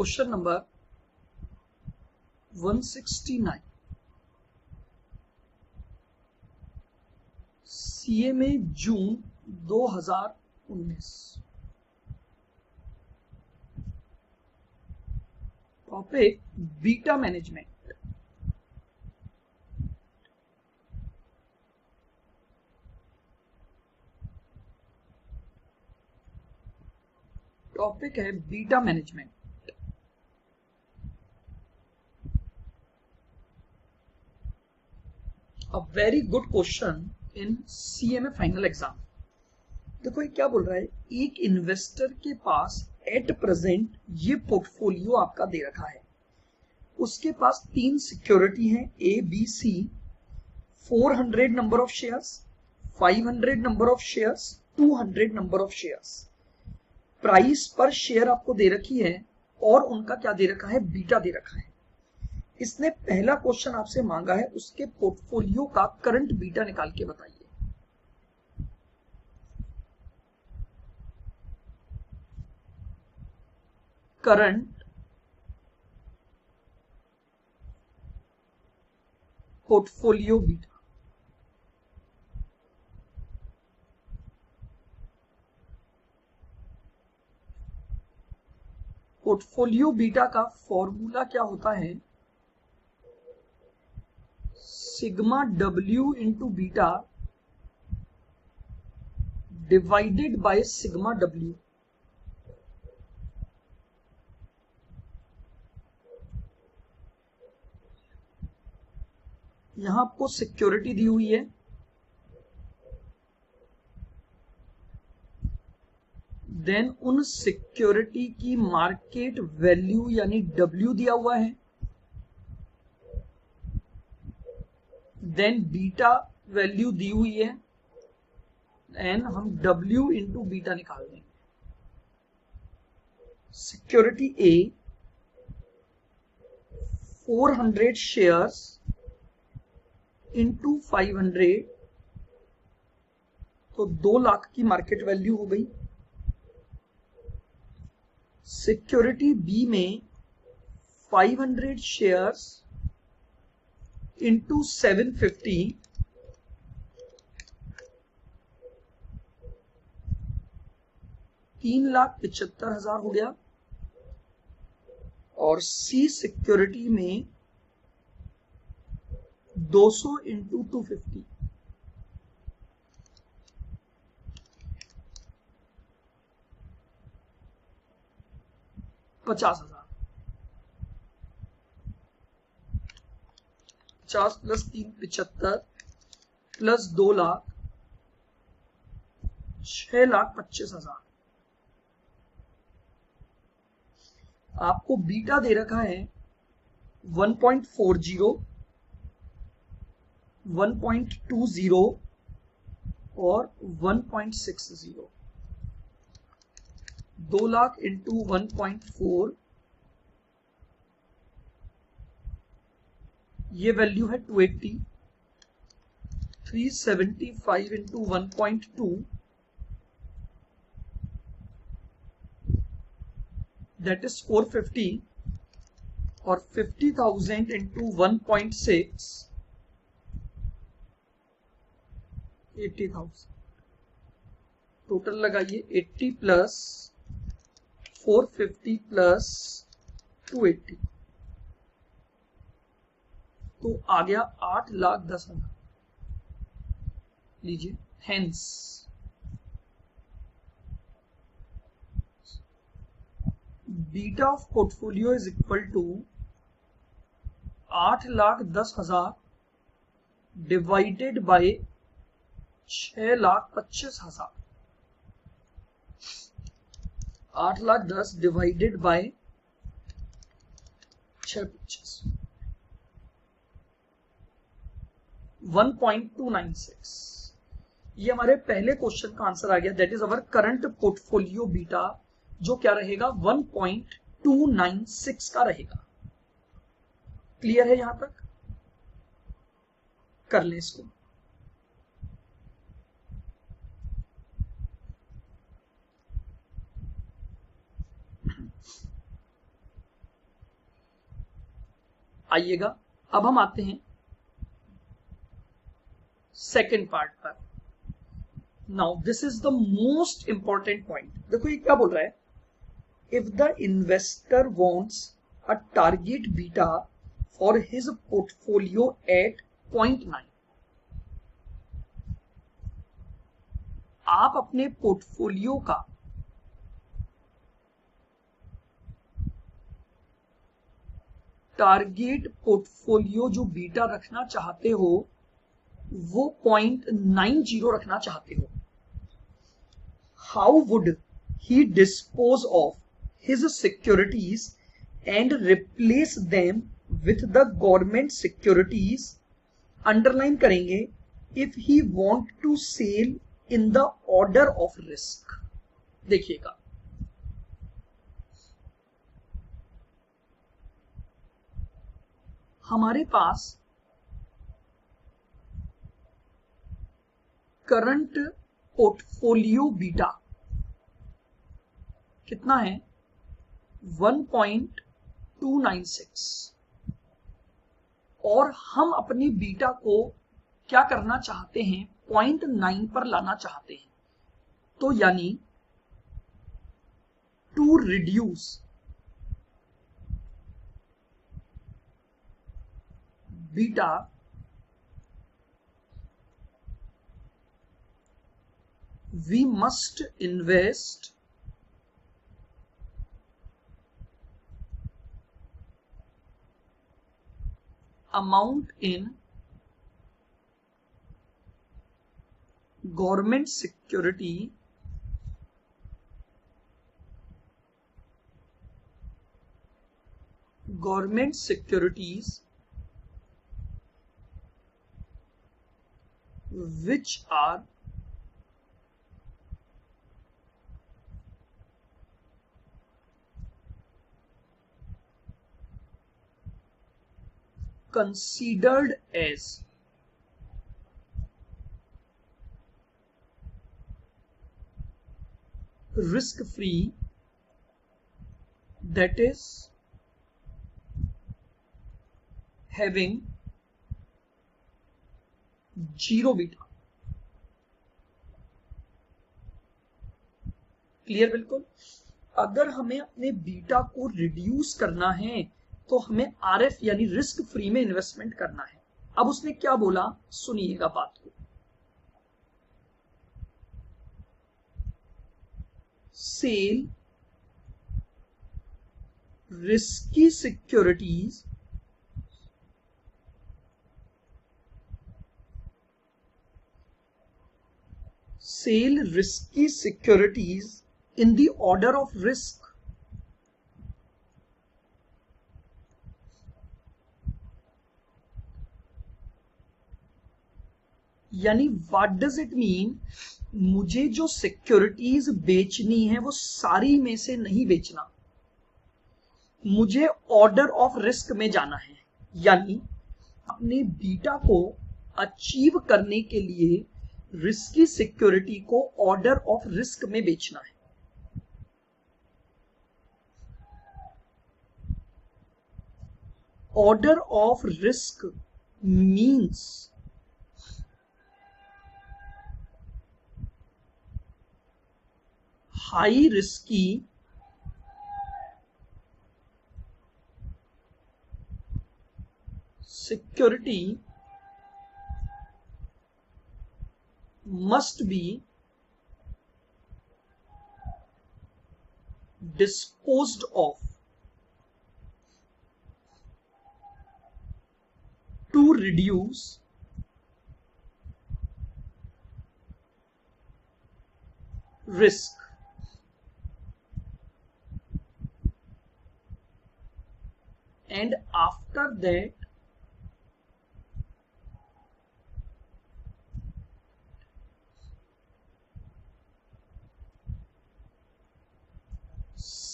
Question number 169 CA में June 2019। Topic beta management. Topic है beta management. A very good question in CMA final exam. देखो ये क्या बोल रहा है, एक इन्वेस्टर के पास एट प्रेजेंट ये पोर्टफोलियो आपका दे रखा है। उसके पास 3 सिक्योरिटी है A B C, 400 number of shares, 500 number of shares, 200 number of shares. Price पर शेयर आपको दे रखी है और उनका क्या दे रखा है, बीटा दे रखा है। इसने पहला क्वेश्चन आपसे मांगा है उसके पोर्टफोलियो का करंट बीटा निकाल के बताइए। Current portfolio beta. Portfolio beta का फॉर्मूला क्या होता है, sigma W into beta divided by sigma W. यहां आपको सिक्योरिटी दी हुई है, देन उन सिक्योरिटी की मार्केट वैल्यू यानी डब्ल्यू दिया हुआ है, देन बीटा वैल्यू दी हुई है, एंड हम डब्ल्यू इंटू बीटा निकाल देंगे। सिक्योरिटी ए 400 शेयर्स इंटू 500, तो 2 लाख की मार्केट वैल्यू हो गई। सिक्योरिटी बी में 500 शेयर्स इंटू 750, 3,75,000 हो गया। और सी सिक्योरिटी में 200 इंटू 250, 50,000। 50 plus 3 75 plus 2 lakh 6,25,000। आपको बीटा दे रखा है 1.40, 1.20 और 1.60। 2 लाख इंटू 1.4, ये वैल्यू है 280। 375 इंटू 1.2, दैट इज 450, और 50,000 इंटू 1.6, 80,000। टोटल लगाइए 80 प्लस 450 प्लस 280, तो आ गया 8,10,000। लीजिए, hence beta of portfolio is equal to 8,10,000 divided by 6,25,000। 8,10,000 divided by 6,25,000, 1.296। ये हमारे पहले क्वेश्चन का आंसर आ गया। That is our current portfolio beta, जो क्या रहेगा 1.296 का रहेगा। क्लियर है यहां तक? कर ले इसको। आइएगा अब हम आते हैं सेकेंड पार्ट पर। Now this is the most important point. देखो ये क्या बोल रहा है, if the investor wants a target beta for his portfolio at 0.9, आप अपने पोर्टफोलियो का टारगेट पोर्टफोलियो जो बीटा रखना चाहते हो वो 0.90 रखना चाहते हो। How would he dispose of his securities and replace them with the government securities, underline करेंगे, if he want to sell in the order of risk. देखिएगा हमारे पास करंट पोर्टफोलियो बीटा कितना है 1.296, और हम अपनी बीटा को क्या करना चाहते हैं 0.9 पर लाना चाहते हैं। तो यानी to reduce beta we must invest amount in government security government securities which are considered as risk free, that is having zero beta. Clear बिल्कुल। अगर हमें अपने बीटा को रिड्यूस करना है तो हमें आरएफ यानी रिस्क फ्री में इन्वेस्टमेंट करना है। अब उसने क्या बोला सुनिएगा बात को, sell risky securities sell risky securities in the order of risk। यानी व्हाट डज इट मीन, मुझे जो सिक्योरिटीज बेचनी है वो सारी में से नहीं बेचना, मुझे ऑर्डर ऑफ रिस्क में जाना है। यानी अपने बीटा को अचीव करने के लिए रिस्की सिक्योरिटी को ऑर्डर ऑफ रिस्क में बेचना है। Order of risk means high risky security must be disposed of to reduce risk। And after that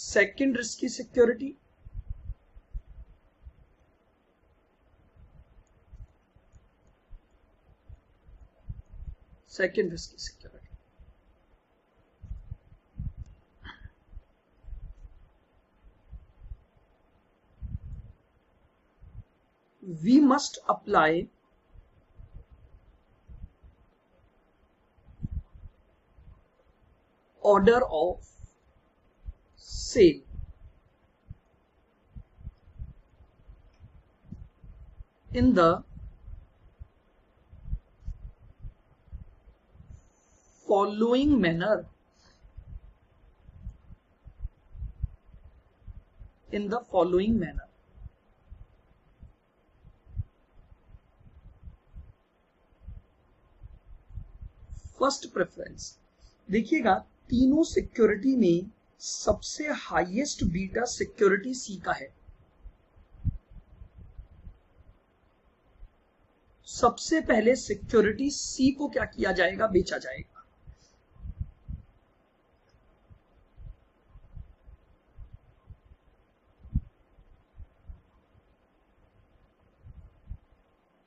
second risky security we must apply order of sale in the following manner. In the following manner. First preference, देखिएगा तीनों security में सबसे highest beta security सी का है। सबसे पहले security सी को क्या किया जाएगा, बेचा जाएगा।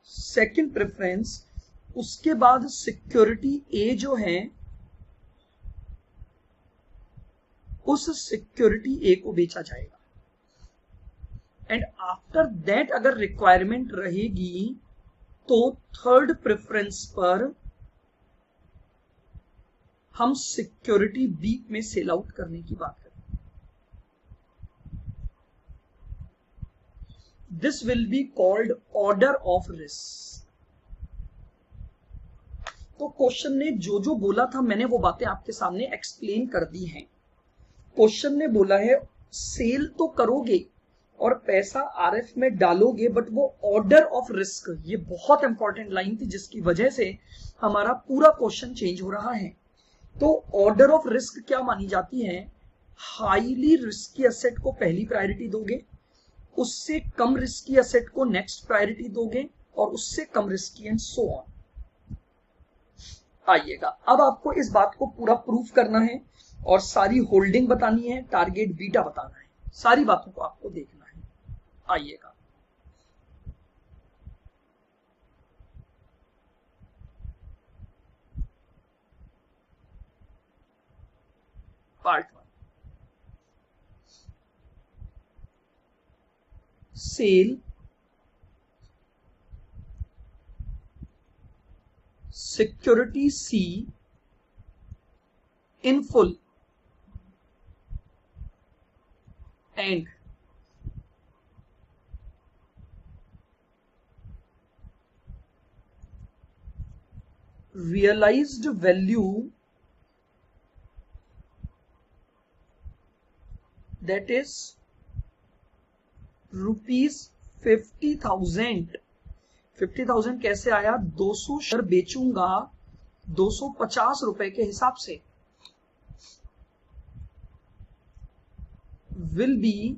सेकंड प्रेफरेंस, उसके बाद सिक्योरिटी ए जो है उस सिक्योरिटी ए को बेचा जाएगा। एंड आफ्टर दैट अगर रिक्वायरमेंट रहेगी तो थर्ड प्रेफरेंस पर हम सिक्योरिटी बी में सेल आउट करने की बात करें। This will be called order of risk. तो क्वेश्चन ने जो जो बोला था मैंने वो बातें आपके सामने एक्सप्लेन कर दी हैं। क्वेश्चन ने बोला है सेल तो करोगे और पैसा आरएफ में डालोगे, बट वो ऑर्डर ऑफ रिस्क, ये बहुत इंपॉर्टेंट लाइन थी जिसकी वजह से हमारा पूरा क्वेश्चन चेंज हो रहा है। तो ऑर्डर ऑफ रिस्क क्या मानी जाती है, हाईली रिस्की एसेट को पहली प्रायोरिटी दोगे, उससे कम रिस्की एसेट को नेक्स्ट प्रायोरिटी दोगे, और उससे कम रिस्की एंड सो ऑन। आइएगा, अब आपको इस बात को पूरा प्रूफ करना है और सारी होल्डिंग बतानी है, टारगेट बीटा बताना है, सारी बातों को आपको देखना है। आइएगा, part 1, sell security C in full and realized value that is ₹50,000। 50,000 कैसे आया, 200 शेयर बेचूंगा 250 रुपए के हिसाब से। will be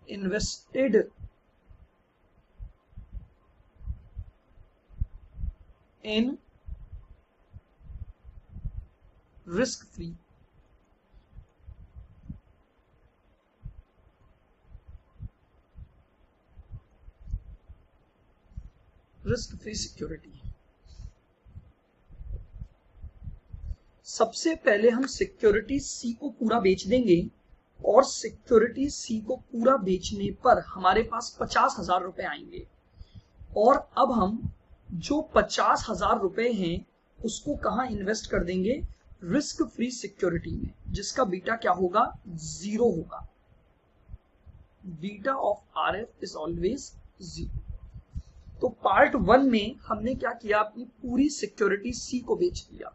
invested in risk free security. सबसे पहले हम सिक्योरिटी सी को पूरा बेच देंगे और सिक्योरिटी सी को पूरा बेचने पर हमारे पास 50,000 रुपए आएंगे। और अब हम जो 50,000 रुपए हैं उसको कहां इन्वेस्ट कर देंगे, रिस्क फ्री सिक्योरिटी में, जिसका बीटा क्या होगा, 0 होगा। Beta of RF is always 0। तो पार्ट 1 में हमने क्या किया, अपनी पूरी सिक्योरिटी सी को बेच दिया।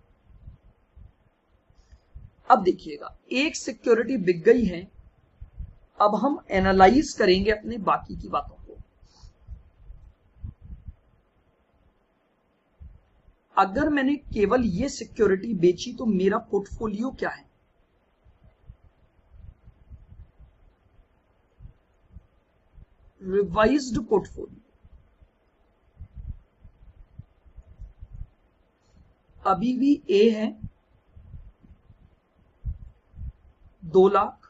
अब देखिएगा, एक सिक्योरिटी बिक गई है, अब हम एनालाइज करेंगे अपने बाकी की बातों को। अगर मैंने केवल ये सिक्योरिटी बेची तो मेरा पोर्टफोलियो क्या है, रिवाइज्ड पोर्टफोलियो। अभी भी ए है 2 लाख,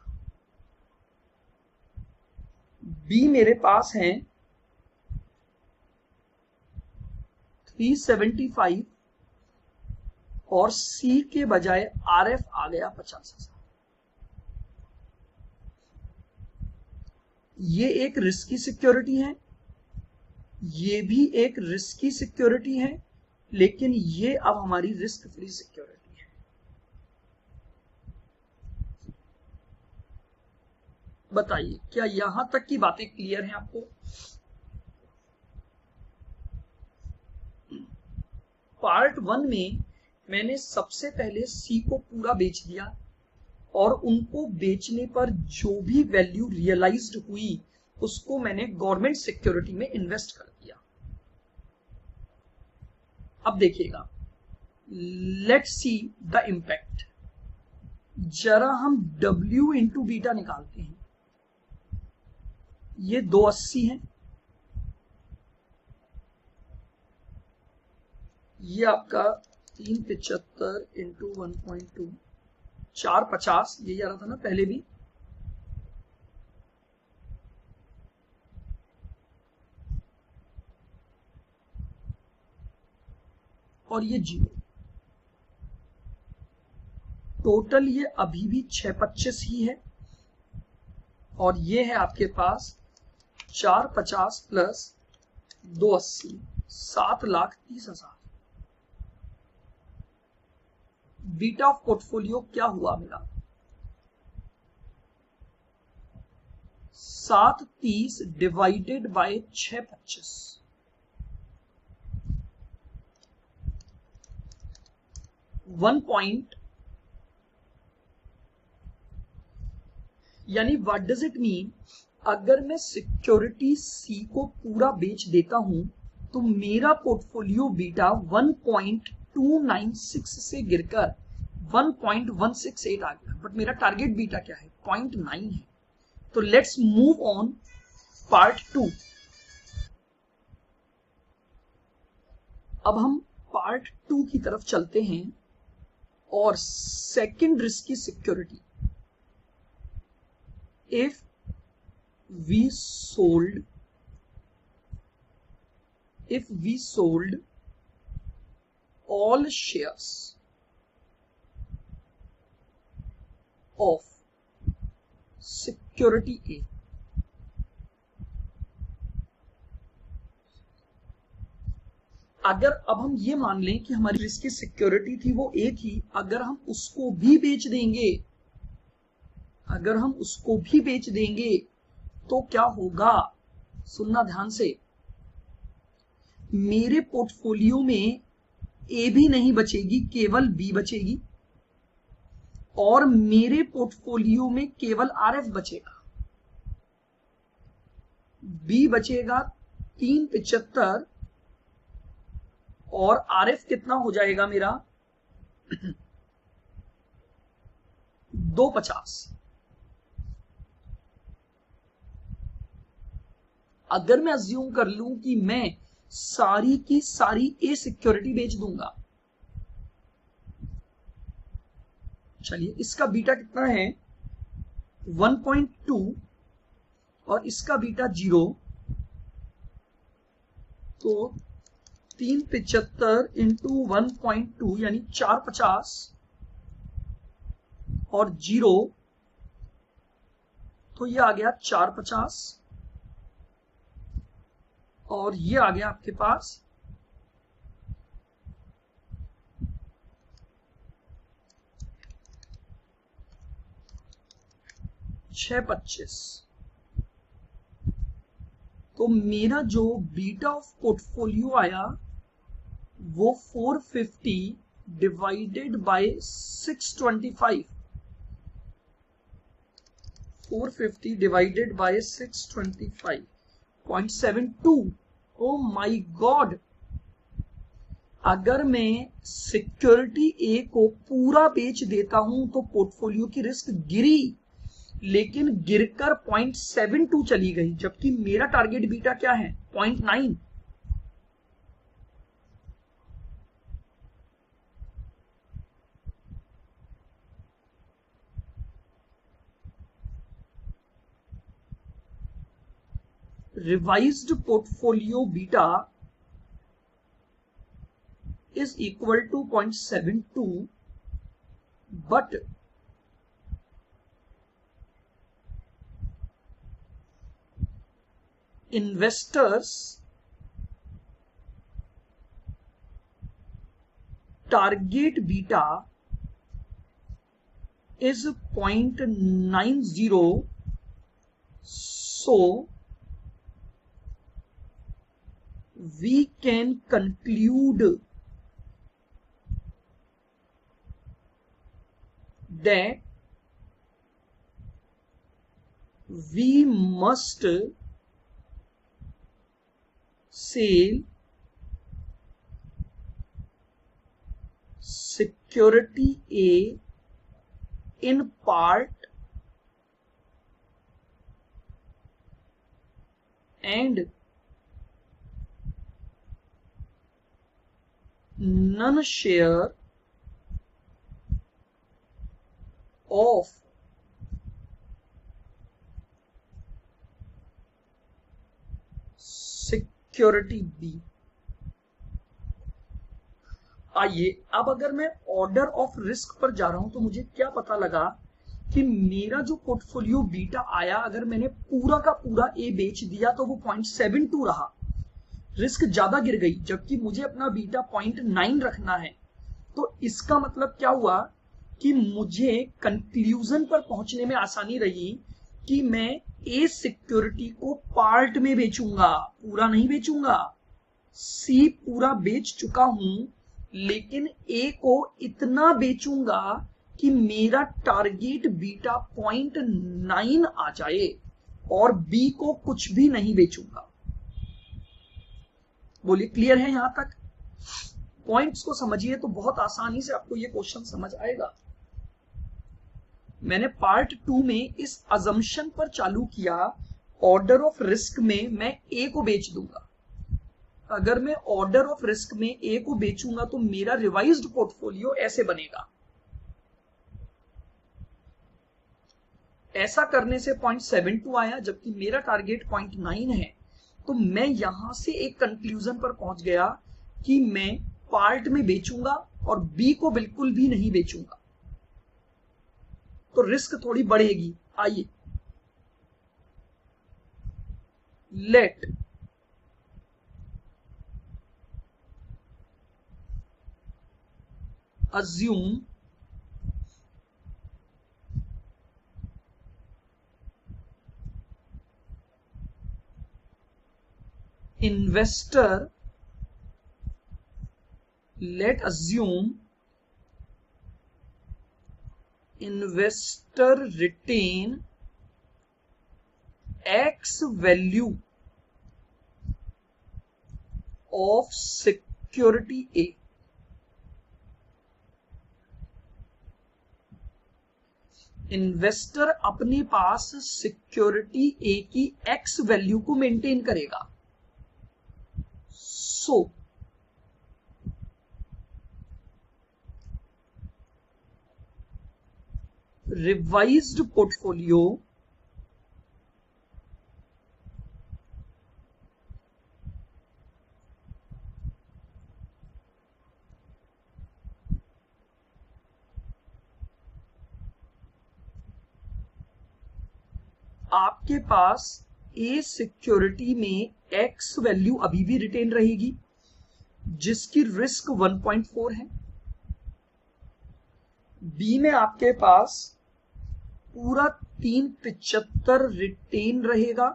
बी मेरे पास है 375 और सी के बजाय आरएफ आ गया 50,000। ये एक रिस्की सिक्योरिटी है ये भी एक रिस्की सिक्योरिटी है, लेकिन ये अब हमारी रिस्क फ्री सिक्योरिटी है। बताइए क्या यहां तक की बातें क्लियर हैं आपको? पार्ट 1 में मैंने सबसे पहले सी को पूरा बेच दिया और उनको बेचने पर जो भी वैल्यू रियलाइज्ड हुई उसको मैंने गवर्नमेंट सिक्योरिटी में इन्वेस्ट कर दिया। अब देखिएगा, लेट्स सी द इंपैक्ट। जरा हम W इंटू बीटा निकालते हैं। ये 280 है, ये आपका 375 इंटू 1.2 450, यही आ रहा था ना पहले भी। और ये 0, टोटल ये अभी भी 625 ही है। और ये है आपके पास 450 प्लस 280, 7,30,000। बीटा ऑफ पोर्टफोलियो क्या हुआ मेरा? 730 डिवाइडेड बाय 625, 1 पॉइंट, यानी व्हाट डज इट मीन? अगर मैं सिक्योरिटी सी को पूरा बेच देता हूं तो मेरा पोर्टफोलियो बीटा 1.296 से गिरकर 1.168 आ गया, बट मेरा टारगेट बीटा क्या है? 0.9 है। तो लेट्स मूव ऑन पार्ट 2। अब हम पार्ट 2 की तरफ चलते हैं और second risky security, if we sold all shares of security A, अगर अब हम ये मान लें कि हमारी रिस्की सिक्योरिटी थी वो A थी, अगर हम उसको भी बेच देंगे, अगर हम उसको भी बेच देंगे तो क्या होगा? सुनना ध्यान से। मेरे पोर्टफोलियो में ए भी नहीं बचेगी, केवल बी बचेगी, और मेरे पोर्टफोलियो में केवल आरएफ बचेगा। बी बचेगा 375 और आरएफ कितना हो जाएगा मेरा? 250। अगर मैं अज्यूम कर लूं कि मैं सारी की सारी ए सिक्योरिटी बेच दूंगा, चलिए इसका बीटा कितना है? 1.2 और इसका बीटा 0, तो 375 इंटू 1.2 यानी 450 और 0, तो ये आ गया 450 और ये आ गया आपके पास 625। तो मेरा जो बीटा ऑफ पोर्टफोलियो आया वो 450 divided by 625, 450 divided by 625.72। Oh my God! अगर मैं सिक्योरिटी ए को पूरा बेच देता हूं तो पोर्टफोलियो की रिस्क गिरी, लेकिन गिरकर 0.72 चली गई, जबकि मेरा टारगेट बीटा क्या है? 0.9। Revised portfolio beta is equal to 0.72, but investors target beta is 0.90, so we can conclude that we must sell security A in part and none share of security B. आइए अब अगर मैं order of risk पर जा रहा हूं तो मुझे क्या पता लगा कि मेरा जो पोर्टफोलियो बीटा आया, अगर मैंने पूरा का पूरा ए बेच दिया तो वो 0.72 रहा, रिस्क ज्यादा गिर गई, जबकि मुझे अपना बीटा 0.9 रखना है। तो इसका मतलब क्या हुआ कि मुझे कंक्लूजन पर पहुंचने में आसानी रही कि मैं ए सिक्योरिटी को पार्ट में बेचूंगा, पूरा नहीं बेचूंगा। सी पूरा बेच चुका हूं, लेकिन ए को इतना बेचूंगा कि मेरा टारगेट बीटा 0.9 आ जाए, और बी को कुछ भी नहीं बेचूंगा। बोलिए क्लियर है यहां तक? पॉइंट्स को समझिए तो बहुत आसानी से आपको ये क्वेश्चन समझ आएगा। मैंने पार्ट 2 में इस अजम्पशन पर चालू किया, ऑर्डर ऑफ रिस्क में मैं ए को बेच दूंगा। अगर मैं ऑर्डर ऑफ रिस्क में ए को बेचूंगा तो मेरा रिवाइज्ड पोर्टफोलियो ऐसे बनेगा। ऐसा करने से 0.72 आया, जबकि मेरा टारगेट 0.9 है। तो मैं यहां से एक कंक्लूजन पर पहुंच गया कि मैं पार्ट में बेचूंगा और बी को बिल्कुल भी नहीं बेचूंगा, तो रिस्क थोड़ी बढ़ेगी। आइए late assume investor, let assume investor retain X value of security A. Investor अपने पास सिक्योरिटी ए की एक्स वैल्यू को मेंटेन करेगा। सो रिवाइज्ड पोर्टफोलियो आपके पास ए सिक्योरिटी में एक्स वैल्यू अभी भी रिटेन रहेगी, जिसकी रिस्क 1.4 है। बी में आपके पास पूरा 375 रिटेन रहेगा,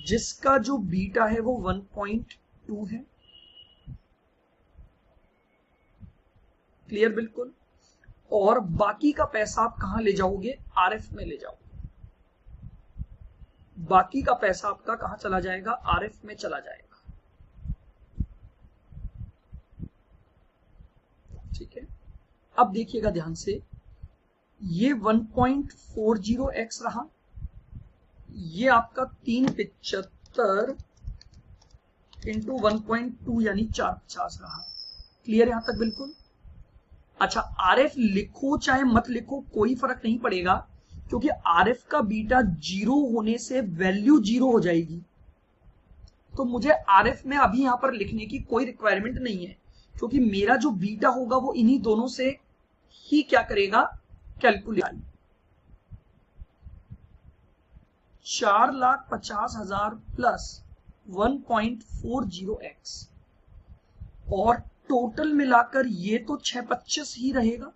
जिसका जो बीटा है वो 1.2 है। क्लियर बिल्कुल? और बाकी का पैसा आप कहां ले जाओगे? आरएफ में ले जाओगे। बाकी का पैसा आपका कहां चला जाएगा? आरएफ में चला जाएगा। ठीक है, अब देखिएगा ध्यान से, ये 1.40x रहा, ये आपका 375 इंटू 1.2 यानी 450 रहा। क्लियर यहां तक बिल्कुल? अच्छा, आरएफ लिखो चाहे मत लिखो कोई फर्क नहीं पड़ेगा, क्योंकि आरएफ का बीटा 0 होने से वैल्यू 0 हो जाएगी। तो मुझे आरएफ में अभी यहां पर लिखने की कोई रिक्वायरमेंट नहीं है, क्योंकि मेरा जो बीटा होगा वो इन्हीं दोनों से ही क्या करेगा? कैलकुलेट। 4,50,000 प्लस 1.40x और टोटल मिलाकर ये तो 625 ही रहेगा,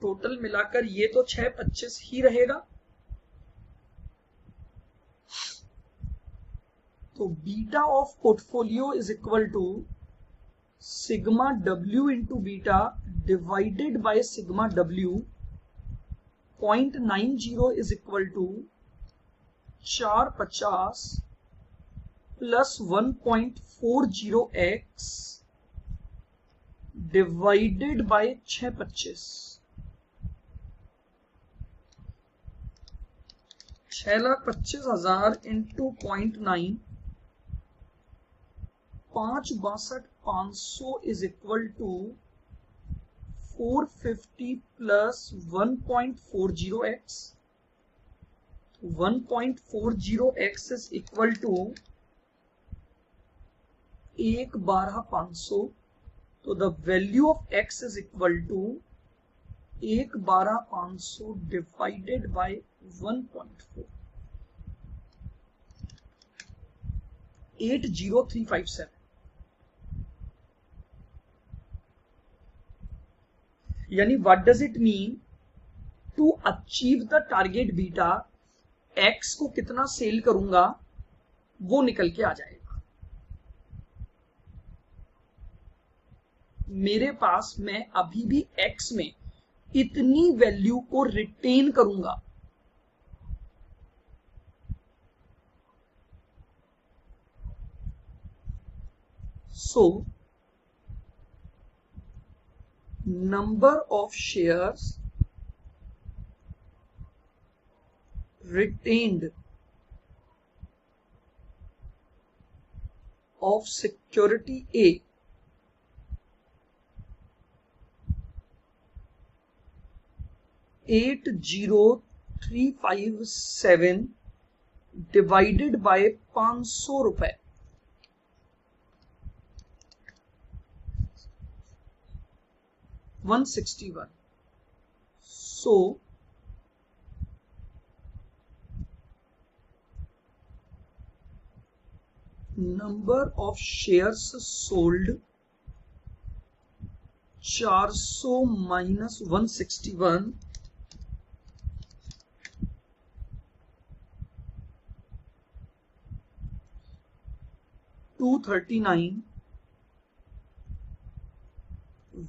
टोटल मिलाकर ये तो 625 ही रहेगा। तो beta of portfolio is equal to sigma W into beta divided by sigma W. 0.90 is equal to 450 plus 1.40x divided by 625। 6,25,000 into 0.9, 5,62,500 is equal to 450 plus 1.40x। 1.40x is equal to 1,12,500। तो the value of x is equal to 1,12,500 divided by 1.4, 80357। यानी what does it mean, to achieve the target beta x को कितना cell करूंगा वो निकल के आ जाएगा। मेरे पास मैं अभी भी x में इतनी वैल्यू को रिटेन करूंगा। सो number of shares retained of security A $80,357 divided by 500 रुपए। $161। So number of shares sold 400 minus 161 239।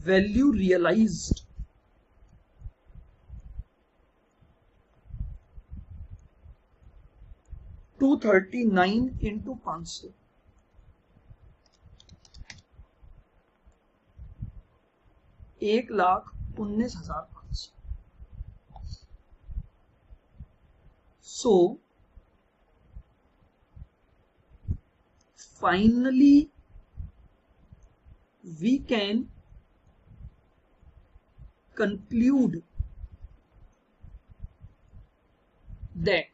Value realized 239 into 500, 1,19,500। So finally we can conclude that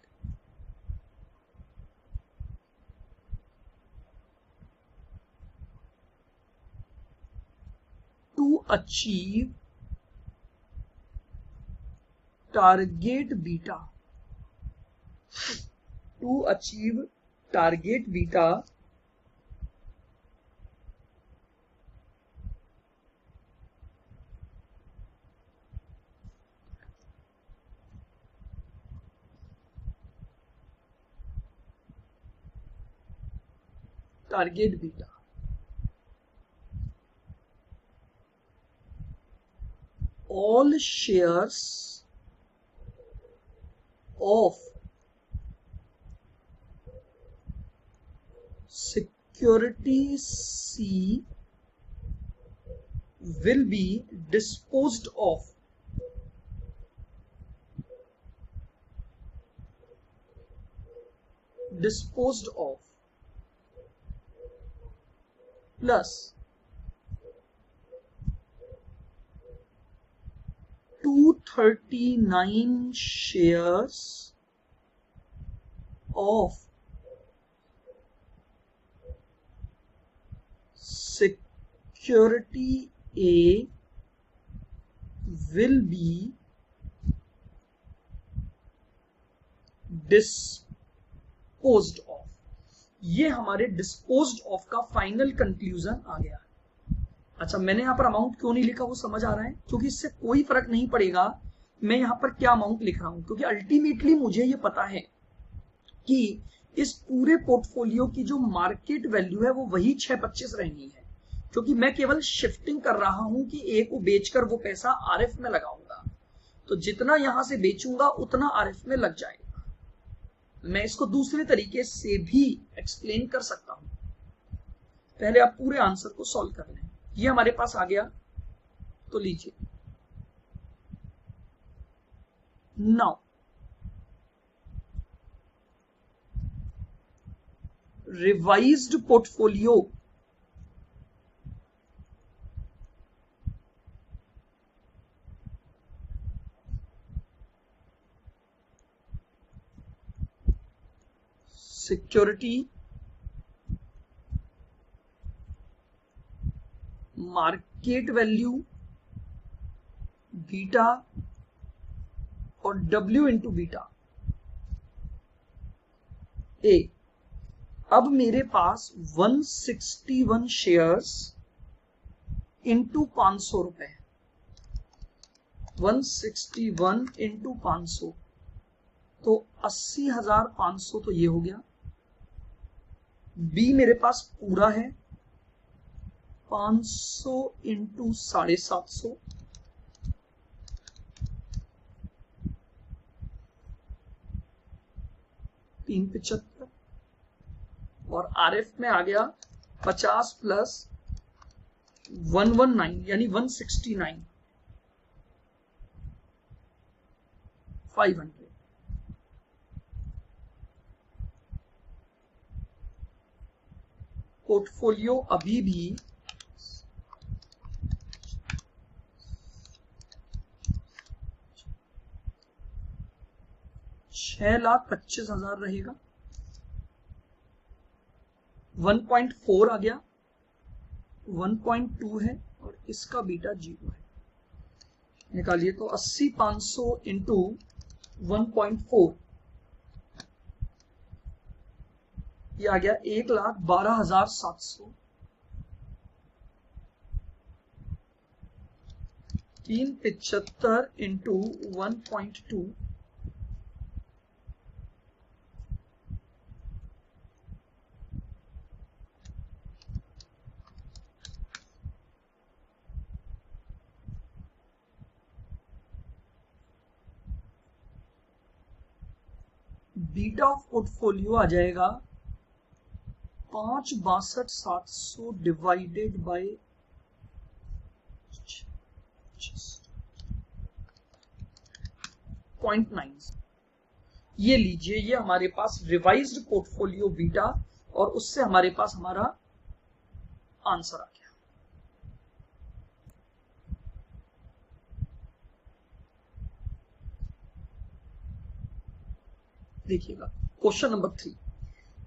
to achieve target beta, all shares of security C will be disposed of plus 239 shares of security A will be disposed of। ये हमारे disposed of का final conclusion आ गया। अच्छा, मैंने यहां पर amount क्यों नहीं लिखा वो समझ आ रहा है, क्योंकि इससे कोई फर्क नहीं पड़ेगा मैं यहां पर क्या अमाउंट लिख रहा हूं, क्योंकि अल्टीमेटली मुझे ये पता है कि इस पूरे पोर्टफोलियो की जो मार्केट वैल्यू है वो वही 625 रहनी है, क्योंकि मैं केवल शिफ्टिंग कर रहा हूं कि ए को बेचकर वो पैसा आरएफ में लगाऊंगा, तो जितना यहां से बेचूंगा उतना आरएफ में लग जाएगा। मैं इसको दूसरे तरीके से भी एक्सप्लेन कर सकता हूं, पहले आप पूरे आंसर को सॉल्व कर लें। ये हमारे पास आ गया, तो लीजिए now revised portfolio security market value beta और W इंटू बीटा ए। अब मेरे पास 161 शेयर्स इंटू 500 रुपए, 161 इंटू 500 तो 80,500 तो ये हो गया। बी मेरे पास पूरा है 500 इंटू 750, 375 और आरएफ में आ गया 50 प्लस 119 यानी 169 500। पोर्टफोलियो अभी भी 6,25,000 रहेगा। 1.4 आ गया, 1.2 है और इसका बीटा 0 है। निकालिए तो 80,500 इंटू 1.4 ये आ गया 1,12,700। 375 इंटू 1.2 बीटा ऑफ पोर्टफोलियो आ जाएगा 5,62,700 डिवाइडेड बाय 0.9। ये लीजिए, ये हमारे पास रिवाइज्ड पोर्टफोलियो बीटा और उससे हमारे पास हमारा आंसर आ गया। देखिएगा क्वेश्चन नंबर 3।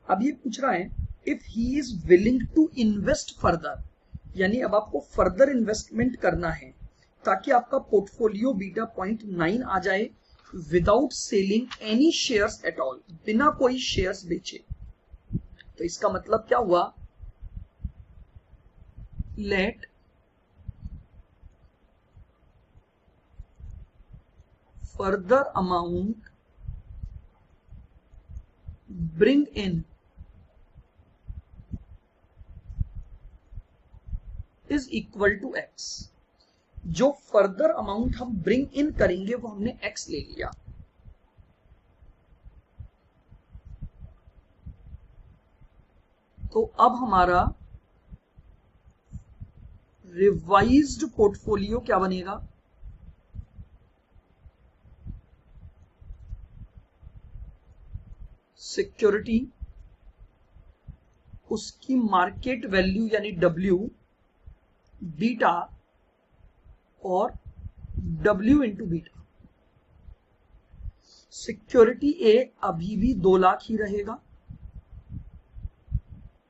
अब ये पूछ रहा है if he is willing to invest further, यानी अब आपको फर्दर इन्वेस्टमेंट करना है ताकि आपका पोर्टफोलियो बीटा 0.9 आ जाए without selling any shares at all, बिना कोई शेयर्स बेचे। तो इसका मतलब क्या हुआ, let further amount bring in is equal to x। जो फर्दर अमाउंट हम ब्रिंग इन करेंगे वो हमने x ले लिया। तो अब हमारा रिवाइज्ड पोर्टफोलियो क्या बनेगा, सिक्योरिटी उसकी मार्केट वैल्यू यानी W बीटा और W इंटू बीटा। सिक्योरिटी ए अभी भी 2 लाख ही रहेगा,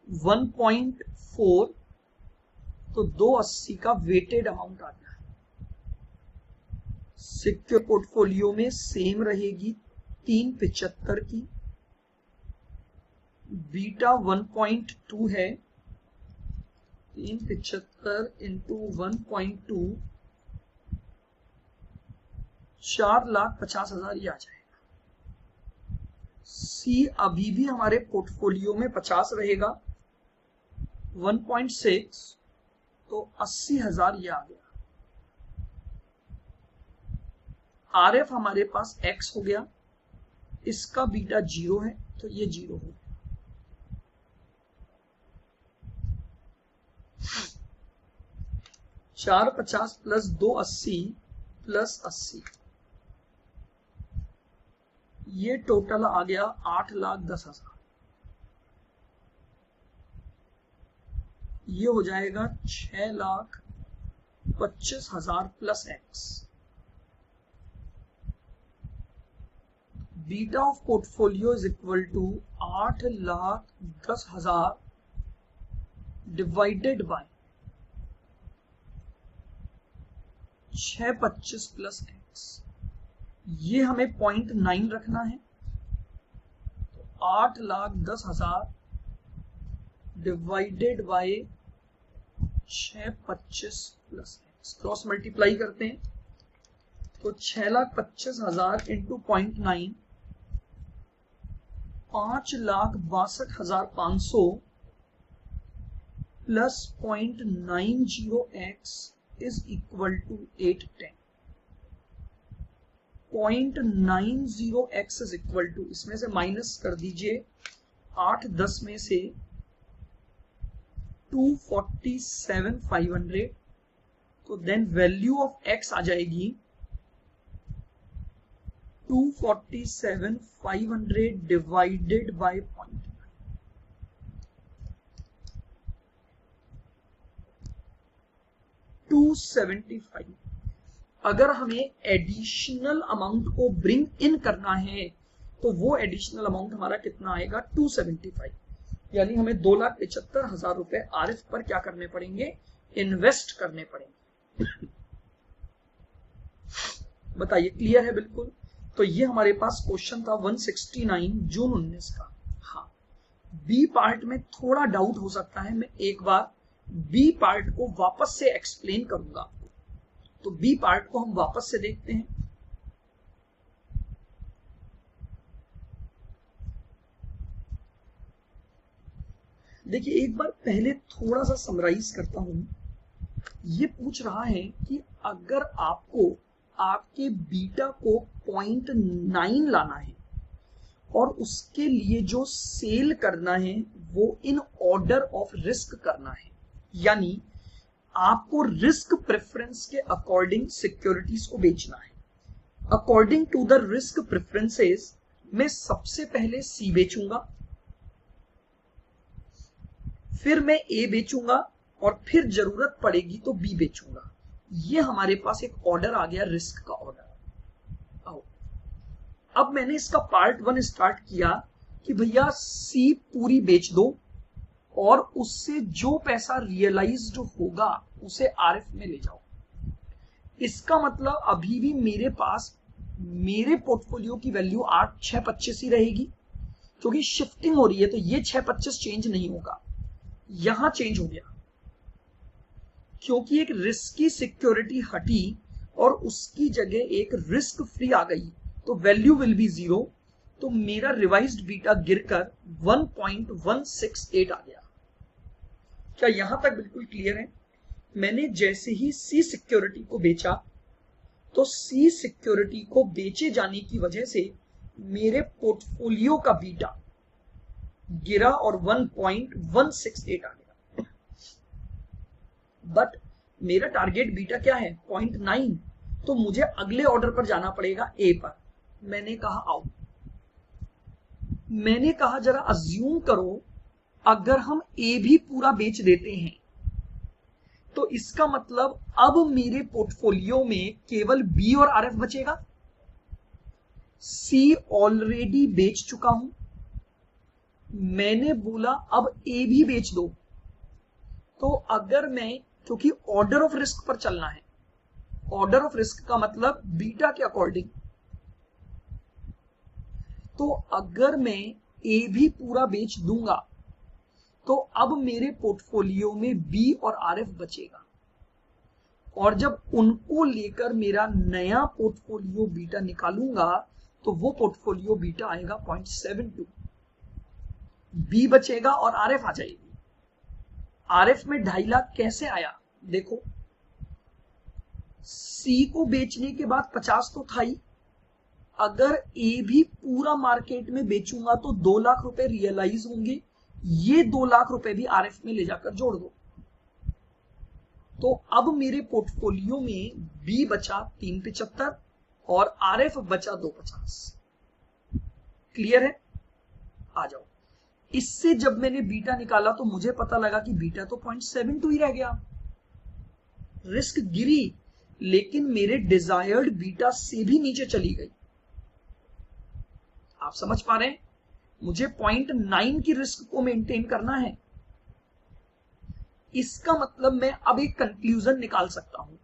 1.4 तो 280 का वेटेड अमाउंट आ गया। सिक्योर पोर्टफोलियो में सेम रहेगी 375 की बीटा 1.2 है, 375 इंटू 1.2 4,50,000 ये आ जाएगा। सी अभी भी हमारे पोर्टफोलियो में 50 रहेगा, 1.6 तो 80,000 ये आ गया। आरएफ हमारे पास एक्स हो गया, इसका बीटा 0 है तो ये 0 हो गया। चार 50 प्लस 280 प्लस 80, ये टोटल आ गया 8,10,000। ये हो जाएगा 6,25,000 plus x. Beta of portfolio is equal to 8,10,000 divided by 625 plus x. ये हमें 0.9 रखना है, तो 8,10,000 divided by 625 plus x. Cross multiply करते हैं तो 6,25,000 into 0.9 5,62,500 plus 0.90x is equal to 810। 0.90x is equal to, इसमें से माइनस कर दीजिए 810 में से 247,500, तो देन वैल्यू ऑफ x आ जाएगी 247,500 डिवाइडेड बाय 275। अगर हमें एडिशनल अमाउंट को ब्रिंग इन करना है तो वो एडिशनल अमाउंट हमारा कितना आएगा 275, यानी हमें 2,75,000 रुपए आरएफ पर क्या करने पड़ेंगे, इन्वेस्ट करने पड़ेंगे। बताइए क्लियर है बिल्कुल। तो ये हमारे पास क्वेश्चन था 169 जून 19 का। हाँ, बी पार्ट में थोड़ा डाउट हो सकता है, मैं एक बार बी पार्ट को वापस से एक्सप्लेन करूंगा आपको। तो बी पार्ट को हम वापस से देखते हैं। देखिए एक बार पहले थोड़ा सा समराइज करता हूं। ये पूछ रहा है कि अगर आपको आपके बीटा को 0.9 लाना है और उसके लिए जो सेल करना है वो इन ऑर्डर ऑफ रिस्क करना है, यानी आपको रिस्क प्रेफरेंस के अकॉर्डिंग सिक्योरिटीज को बेचना है। According to the risk preferences मैं सबसे पहले सी बेचूंगा, फिर मैं ए बेचूंगा और फिर जरूरत पड़ेगी तो बी बेचूंगा। ये हमारे पास एक ऑर्डर आ गया, रिस्क का ऑर्डर। आओ अब मैंने इसका पार्ट 1 स्टार्ट किया कि भैया सी पूरी बेच दो और उससे जो पैसा रियलाइज्ड होगा उसे आरएफ में ले जाओ। इसका मतलब अभी भी मेरे पास मेरे पोर्टफोलियो की वैल्यू 8,625 ही रहेगी, क्योंकि शिफ्टिंग हो रही है तो ये 625 चेंज नहीं होगा, यहां चेंज हो गया क्योंकि एक रिस्की सिक्योरिटी हटी और उसकी जगह एक रिस्क फ्री आ गई, तो वैल्यू विल बी 0। तो मेरा रिवाइज्ड बीटा गिरकर 1.168 आ गया। क्या यहां तक बिल्कुल क्लियर है? मैंने जैसे ही सी सिक्योरिटी को बेचा तो सी सिक्योरिटी को बेचे जाने की वजह से मेरे पोर्टफोलियो का बीटा गिरा और 1.168 आ गया। बट मेरा टारगेट बीटा क्या है, 0.9, तो मुझे अगले ऑर्डर पर जाना पड़ेगा ए पर। मैंने कहा आओ, मैंने कहा जरा अज्यूम करो अगर हम ए भी पूरा बेच देते हैं तो इसका मतलब अब मेरे पोर्टफोलियो में केवल बी और आरएफ बचेगा। सी ऑलरेडी बेच चुका हूं, मैंने बोला अब ए भी बेच दो। तो अगर मैं, क्योंकि ऑर्डर ऑफ रिस्क पर चलना है, ऑर्डर ऑफ रिस्क का मतलब बीटा के अकॉर्डिंग, तो अगर मैं ए भी पूरा बेच दूंगा तो अब मेरे पोर्टफोलियो में बी और आरएफ बचेगा, और जब उनको लेकर मेरा नया पोर्टफोलियो बीटा निकालूंगा तो वो पोर्टफोलियो बीटा आएगा 0.72, बी बचेगा और आरएफ आ जाएगी। आरएफ में 2.5 लाख कैसे आया देखो, सी को बेचने के बाद 50 तो था ही, अगर ए भी पूरा मार्केट में बेचूंगा तो 2 लाख रुपए रियलाइज होंगे, ये 2 लाख रुपए भी आरएफ में ले जाकर जोड़ दो। तो अब मेरे पोर्टफोलियो में बी बचा 375 और आरएफ बचा 250। क्लियर है? आ जाओ। इससे जब मैंने बीटा निकाला तो मुझे पता लगा कि बीटा तो 0.72 ही रह गया, रिस्क गिरी लेकिन मेरे डिजायर्ड बीटा से भी नीचे चली गई। आप समझ पा रहे हैं? मुझे 0.9 की रिस्क को मेंटेन करना है। इसका मतलब मैं अब एक कंक्लूजन निकाल सकता हूं।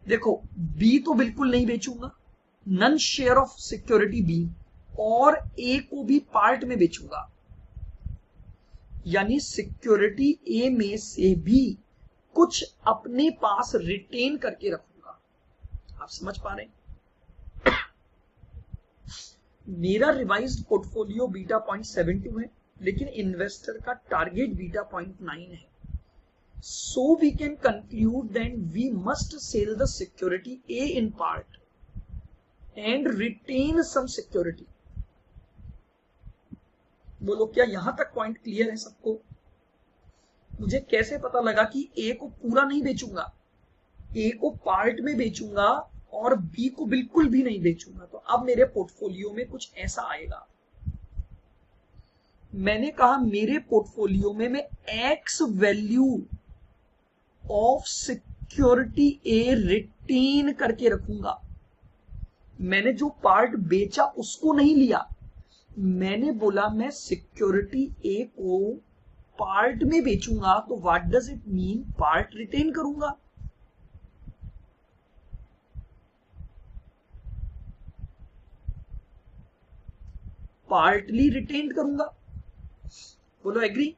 देखो, बी तो बिल्कुल नहीं बेचूंगा, none share of security B, और ए को भी पार्ट में बेचूंगा, यानी सिक्योरिटी ए में से भी कुछ अपने पास रिटेन करके रखूंगा। आप समझ पा रहे हैं? मेरा रिवाइज्ड पोर्टफोलियो बीटा 0.72 है, लेकिन इन्वेस्टर का टारगेट बीटा 0.9 है। So we can conclude that we must sell the security A in part and retain some security. बोलो, क्या यहां तक पॉइंट क्लियर है सबको? मुझे कैसे पता लगा कि ए को पूरा नहीं बेचूंगा, ए को पार्ट में बेचूंगा और बी को बिल्कुल भी नहीं बेचूंगा? तो अब मेरे पोर्टफोलियो में कुछ ऐसा आएगा। मैंने कहा मेरे पोर्टफोलियो में मैं x value of security A retain करके रखूंगा। मैंने जो पार्ट बेचा उसको नहीं लिया, मैंने बोला मैं सिक्योरिटी ए को पार्ट में बेचूंगा। तो what does it mean? Part retain करूंगा। पार्टली रिटेन करूंगा। बोलो एग्री?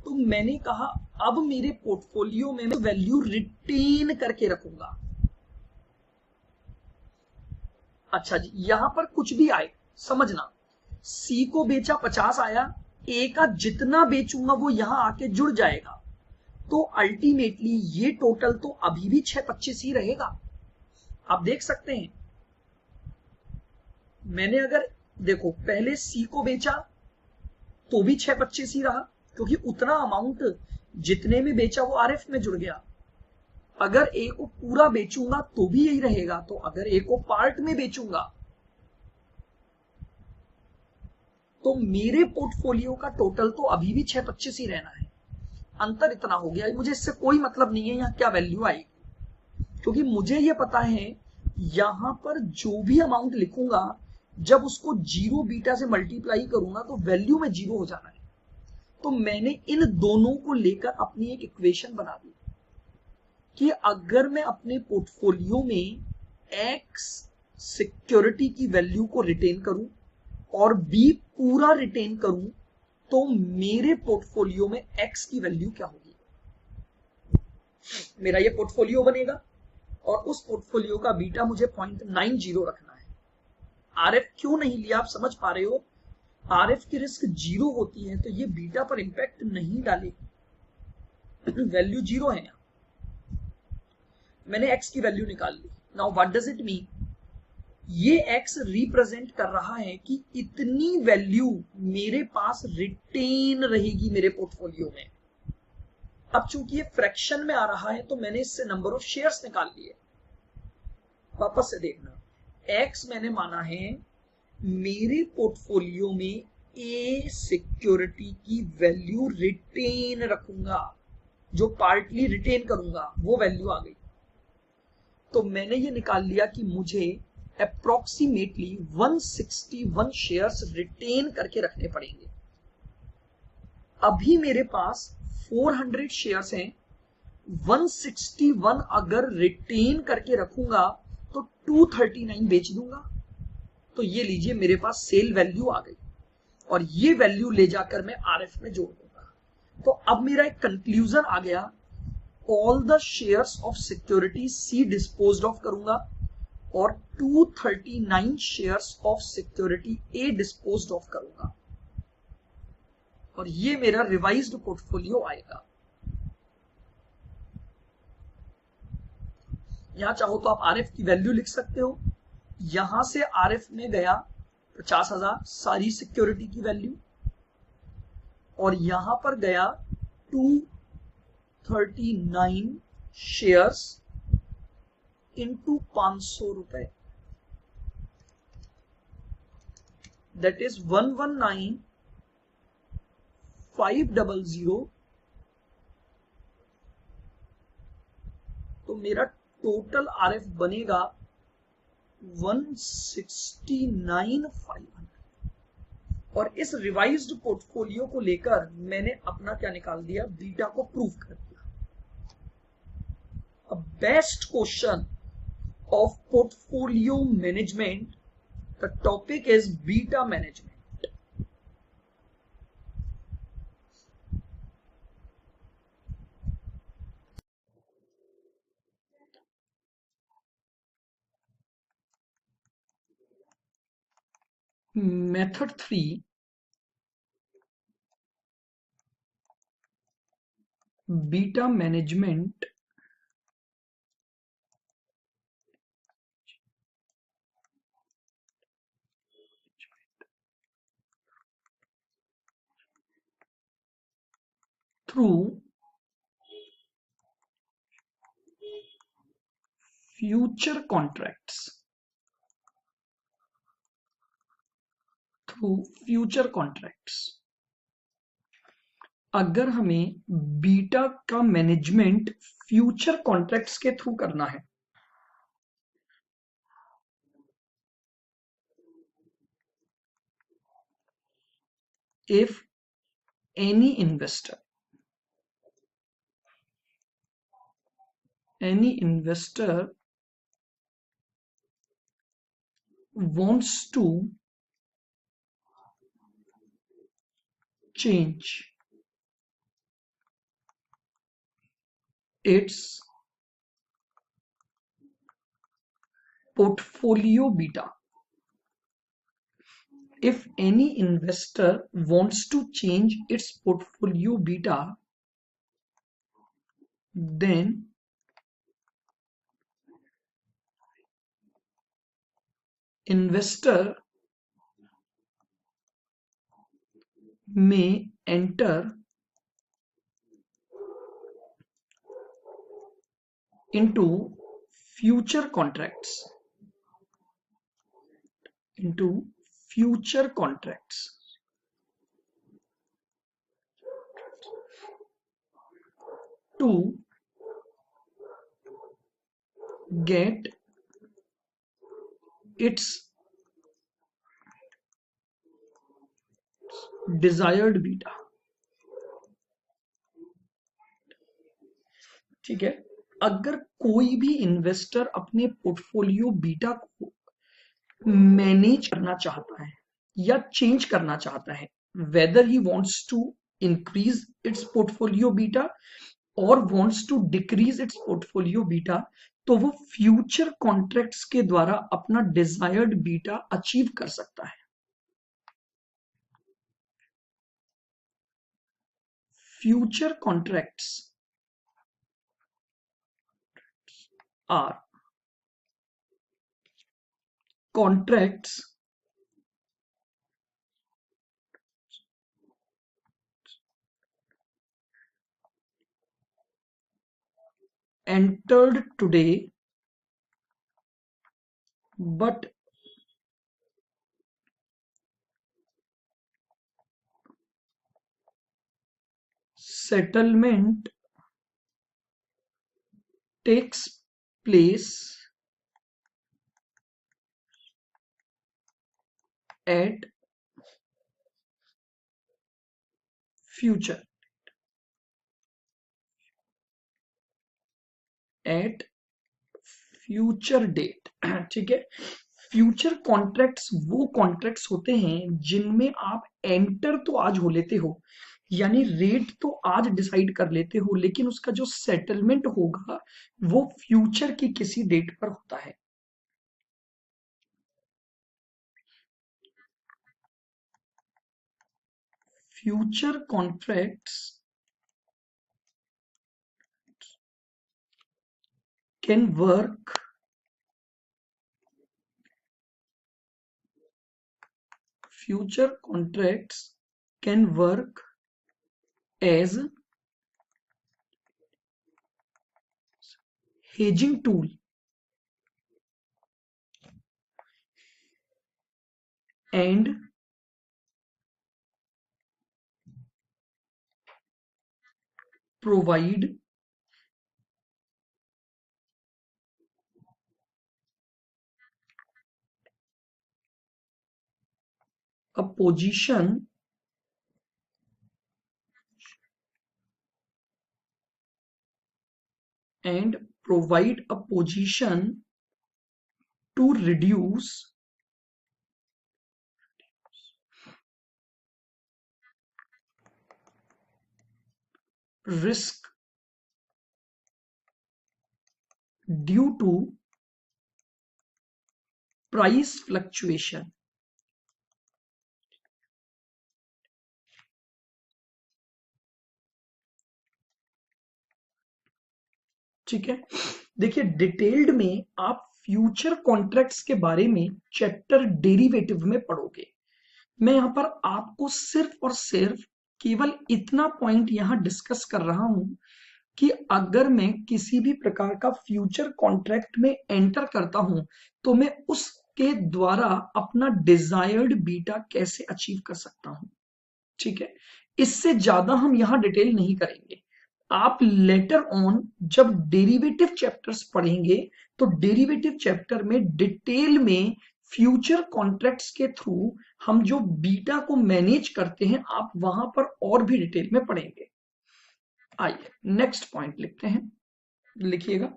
तो मैंने कहा अब मेरे पोर्टफोलियो में मैं वैल्यू रिटेन करके रखूंगा। अच्छा जी, यहां पर कुछ भी आए समझना, सी को बेचा 50 आया, ए का जितना बेचूंगा वो यहां आके जुड़ जाएगा, तो अल्टीमेटली ये टोटल तो अभी भी 625 ही रहेगा। आप देख सकते हैं, मैंने अगर देखो पहले सी को बेचा तो भी 625 ही रहा, क्योंकि उतना अमाउंट जितने में बेचा वो आरएफ में जुड़ गया। अगर ए को पूरा बेचूंगा तो भी यही रहेगा, तो अगर ए को पार्ट में बेचूंगा तो मेरे पोर्टफोलियो का टोटल तो अभी भी 625 ही रहना है। अंतर इतना हो गया, मुझे इससे कोई मतलब नहीं है यहां क्या वैल्यू आएगी, क्योंकि मुझे यह पता है यहां पर जो भी अमाउंट लिखूंगा जब उसको 0 बीटा से मल्टीप्लाई करूंगा तो वैल्यू में 0 हो जाना है। तो मैंने इन दोनों को लेकर अपनी एक इक्वेशन बना दी कि अगर मैं अपने पोर्टफोलियो में एक्स सिक्योरिटी की वैल्यू को रिटेन करूं और बी पूरा रिटेन करूं तो मेरे पोर्टफोलियो में एक्स की वैल्यू क्या होगी? मेरा ये पोर्टफोलियो बनेगा और उस पोर्टफोलियो का बीटा मुझे 0.90 रखना है। आरएफ क्यों नहीं लिया आप समझ पा रहे हो? आरएफ की रिस्क 0 होती है तो ये बीटा पर इंपैक्ट नहीं डालेगी, वैल्यू 0 है। मैंने एक्स की वैल्यू निकाल ली। Now what does it mean? ये एक्स रिप्रेजेंट कर रहा है कि इतनी वैल्यू मेरे पास रिटेन रहेगी मेरे पोर्टफोलियो में। अब चूंकि ये फ्रैक्शन में आ रहा है तो मैंने इससे नंबर ऑफ शेयर्स निकाल लिए। वापस से देखना, एक्स मैंने माना है मेरे पोर्टफोलियो में ए सिक्योरिटी की वैल्यू रिटेन रखूंगा, जो पार्टली रिटेन करूंगा वो वैल्यू आ गई। तो मैंने ये निकाल लिया कि मुझे अप्रोक्सीमेटली 161 शेयर्स रिटेन करके रखने पड़ेंगे। अभी मेरे पास 400 शेयर्स हैं, 161 अगर रिटेन करके रखूंगा तो 239 बेच दूंगा। तो ये लीजिए मेरे पास सेल वैल्यू आ गई और ये वैल्यू ले जाकर मैं आरएफ में जोड़ दूंगा। तो अब मेरा एक कंक्लूजन आ गया, all the shares of security C disposed of करूंगा और 239 shares of security A disposed of करूंगा और ये मेरा रिवाइज्ड पोर्टफोलियो आएगा। यहां चाहो तो आप आरएफ की वैल्यू लिख सकते हो। यहां से आरएफ में गया 50,000 सारी सिक्योरिटी की वैल्यू और यहां पर गया 239 शेयर्स इंटू 500 रुपए, दैट इज 119,500। तो मेरा टोटल आरएफ बनेगा 169,500 और इस रिवाइज्ड पोर्टफोलियो को लेकर मैंने अपना क्या निकाल दिया, बीटा को प्रूव कर दिया। A best question of portfolio management, the topic is beta management. Method 3, beta management through future contracts। अगर हमें बीटा का मैनेजमेंट फ्यूचर कॉन्ट्रैक्ट्स के थ्रू करना है, if any investor wants to change its portfolio beta, if any investor wants to change its portfolio beta, then investor may enter into future contracts to get its desired beta। ठीक है, अगर कोई भी investor अपने portfolio beta को manage करना चाहता है या चेंज करना चाहता है, whether he wants to increase its portfolio beta और wants to decrease its portfolio beta, तो वो फ्यूचर कॉन्ट्रैक्ट्स के द्वारा अपना डिजायर्ड बीटा अचीव कर सकता है। Future contracts are contracts entered today but settlement takes place at future। At future date. ठीक है, फ्यूचर कॉन्ट्रैक्ट्स वो कॉन्ट्रैक्ट्स होते हैं जिनमें आप एंटर तो आज हो लेते हो, यानी रेट तो आज डिसाइड कर लेते हो, लेकिन उसका जो सेटलमेंट होगा वो फ्यूचर की किसी डेट पर होता है। Future contracts can work future contracts can work as hedging tool and provide a position and provide a position to reduce risk due to price fluctuation। ठीक है, देखिए डिटेल्ड में आप फ्यूचर कॉन्ट्रैक्ट्स के बारे में चैप्टर डेरिवेटिव में पढ़ोगे। मैं यहां पर आपको सिर्फ और सिर्फ केवल इतना पॉइंट यहां डिस्कस कर रहा हूं कि अगर मैं किसी भी प्रकार का फ्यूचर कॉन्ट्रैक्ट में एंटर करता हूं तो मैं उसके द्वारा अपना डिजायर्ड बीटा कैसे अचीव कर सकता हूं। ठीक है, इससे ज्यादा हम यहां डिटेल नहीं करेंगे। आप लेटर ऑन जब डेरिवेटिव चैप्टर्स पढ़ेंगे तो डेरिवेटिव चैप्टर में डिटेल में फ्यूचर कॉन्ट्रैक्ट्स के थ्रू हम जो बीटा को मैनेज करते हैं आप वहां पर और भी डिटेल में पढ़ेंगे। आइए नेक्स्ट पॉइंट लिखते हैं, लिखिएगा।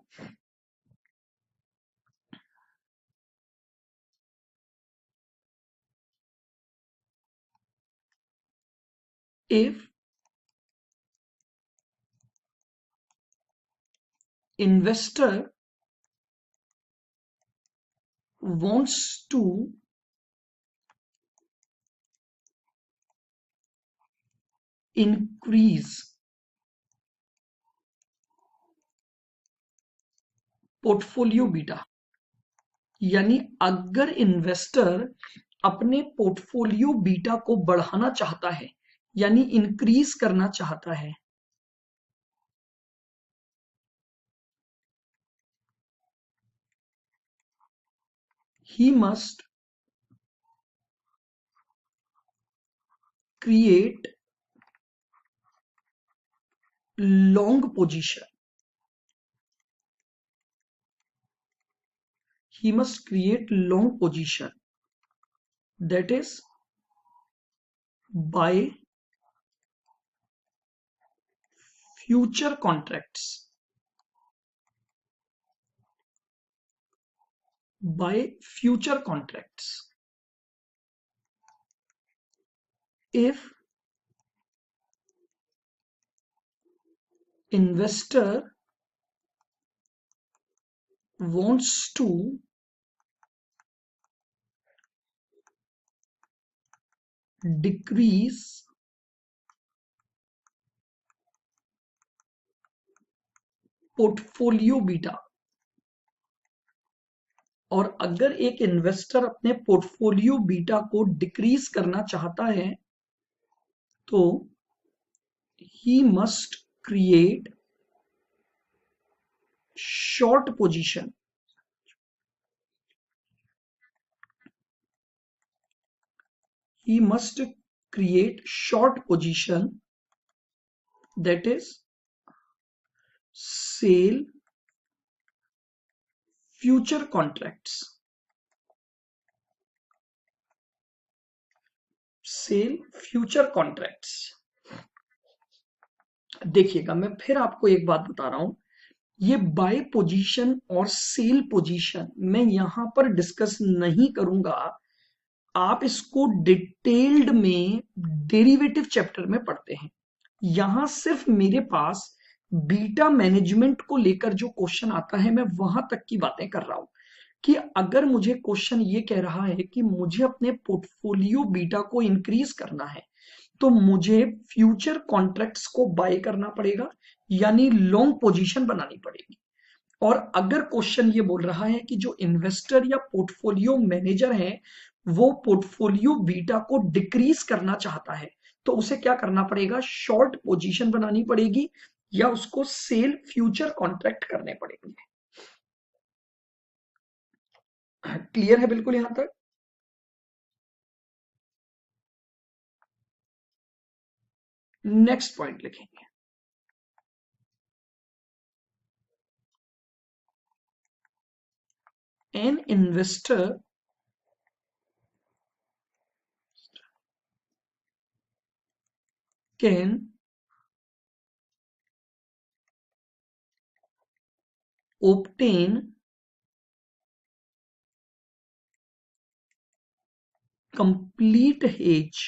If investor wants to increase portfolio beta, यानी अगर इन्वेस्टर अपने पोर्टफोलियो बीटा को बढ़ाना चाहता है यानी इंक्रीज करना चाहता है, he must create long position, he must create long position, that is by future contracts, by future contracts। if investor wants to decrease portfolio beta, और अगर एक इन्वेस्टर अपने पोर्टफोलियो बीटा को डिक्रीज करना चाहता है तो he must create short position, he must create short position, that is sell future contracts, sell future contracts। देखिएगा मैं फिर आपको एक बात बता रहा हूं, ये बाय पोजीशन और सेल पोजीशन मैं यहां पर डिस्कस नहीं करूंगा, आप इसको डिटेल्ड में डेरिवेटिव चैप्टर में पढ़ते हैं। यहां सिर्फ मेरे पास बीटा मैनेजमेंट को लेकर जो क्वेश्चन आता है मैं वहां तक की बातें कर रहा हूं कि अगर मुझे क्वेश्चन ये कह रहा है कि मुझे अपने पोर्टफोलियो बीटा को इंक्रीज करना है तो मुझे फ्यूचर कॉन्ट्रैक्ट्स को बाय करना पड़ेगा, यानी लॉन्ग पोजीशन बनानी पड़ेगी। और अगर क्वेश्चन ये बोल रहा है कि जो इन्वेस्टर या पोर्टफोलियो मैनेजर है वो पोर्टफोलियो बीटा को डिक्रीज करना चाहता है तो उसे क्या करना पड़ेगा, शॉर्ट पोजीशन बनानी पड़ेगी या उसको सेल फ्यूचर कॉन्ट्रैक्ट करने पड़ेंगे। क्लियर है बिल्कुल यहां तक? नेक्स्ट पॉइंट लिखेंगे, an investor can obtain complete hedge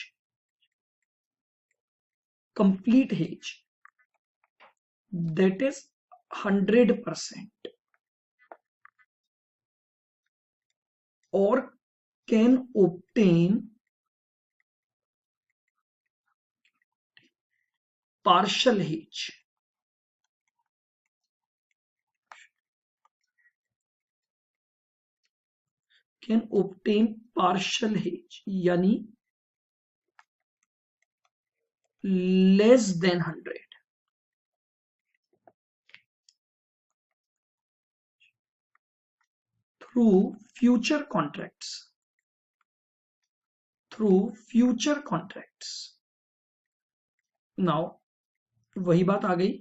that is 100% or can obtain partial hedge, can obtain partial hedge यानी less than 100 through future contracts। Now वही बात आ गई,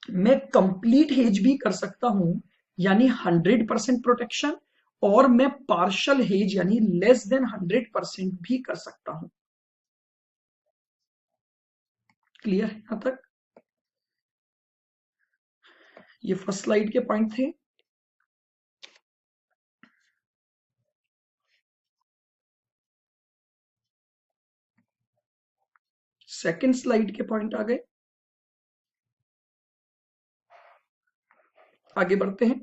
मैं कंप्लीट हेज भी कर सकता हूं यानी 100% प्रोटेक्शन, और मैं पार्शल हेज यानी लेस देन 100% भी कर सकता हूं। क्लियर है यहां तक? ये फर्स्ट स्लाइड के पॉइंट थे। सेकंड स्लाइड के पॉइंट आ गए, आगे बढ़ते हैं।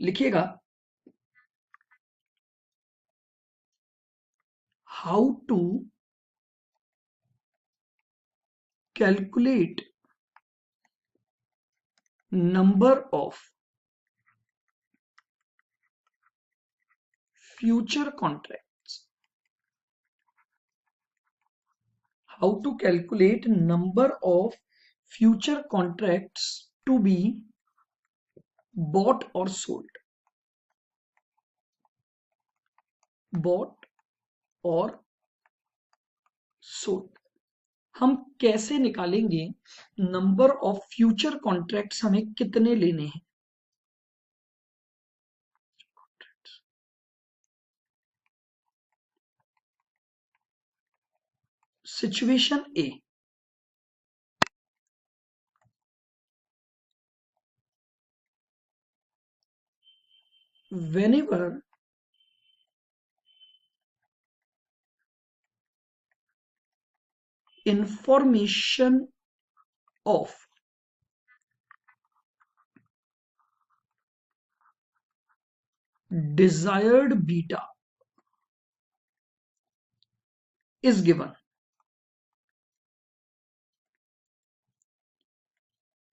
लिखिएगा, how to calculate number of future contracts, how to calculate number of future contracts to be bought or sold, bought or sold। हम कैसे निकालेंगे नंबर ऑफ फ्यूचर कॉन्ट्रैक्ट्स, हमें कितने लेने हैं। Situation A, whenever information of desired beta is given,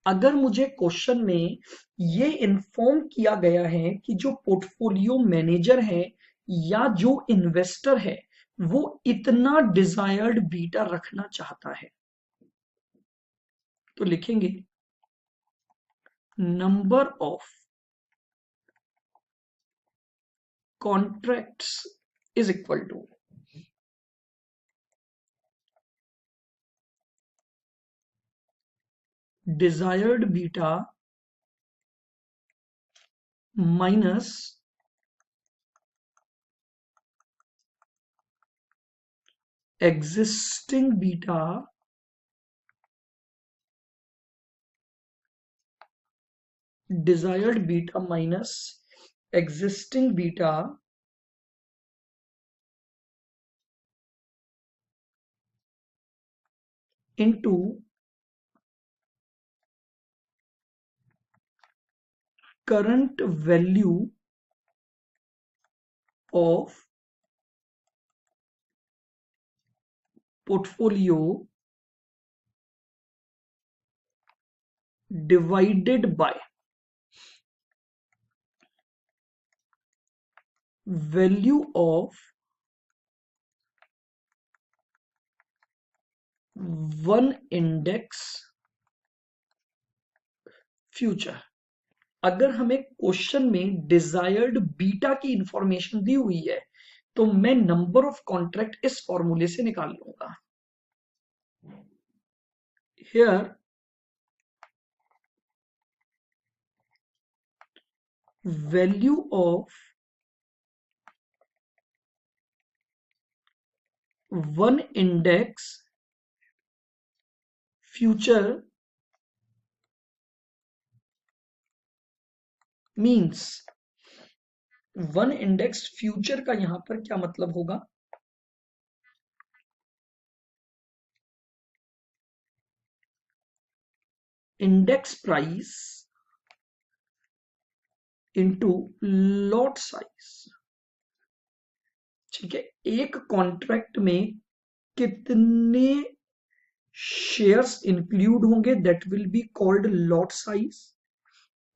अगर मुझे question में ये इन्फॉर्म किया गया है कि जो पोर्टफोलियो मैनेजर है या जो इन्वेस्टर है वो इतना डिजायर्ड बीटा रखना चाहता है, तो लिखेंगे number of contracts is equal to desired beta minus existing beta desired beta minus existing beta into current value of portfolio divided by value of one index future. अगर हमें क्वेश्चन में desired beta की information दी हुई है तो मैं number of contract इस फॉर्मूले से निकाल लूंगा। Here value of one index future means one index future का यहां पर क्या मतलब होगा, index price into lot size. ठीक है, एक कॉन्ट्रैक्ट में कितने शेयर्स इंक्लूड होंगे that will be called lot size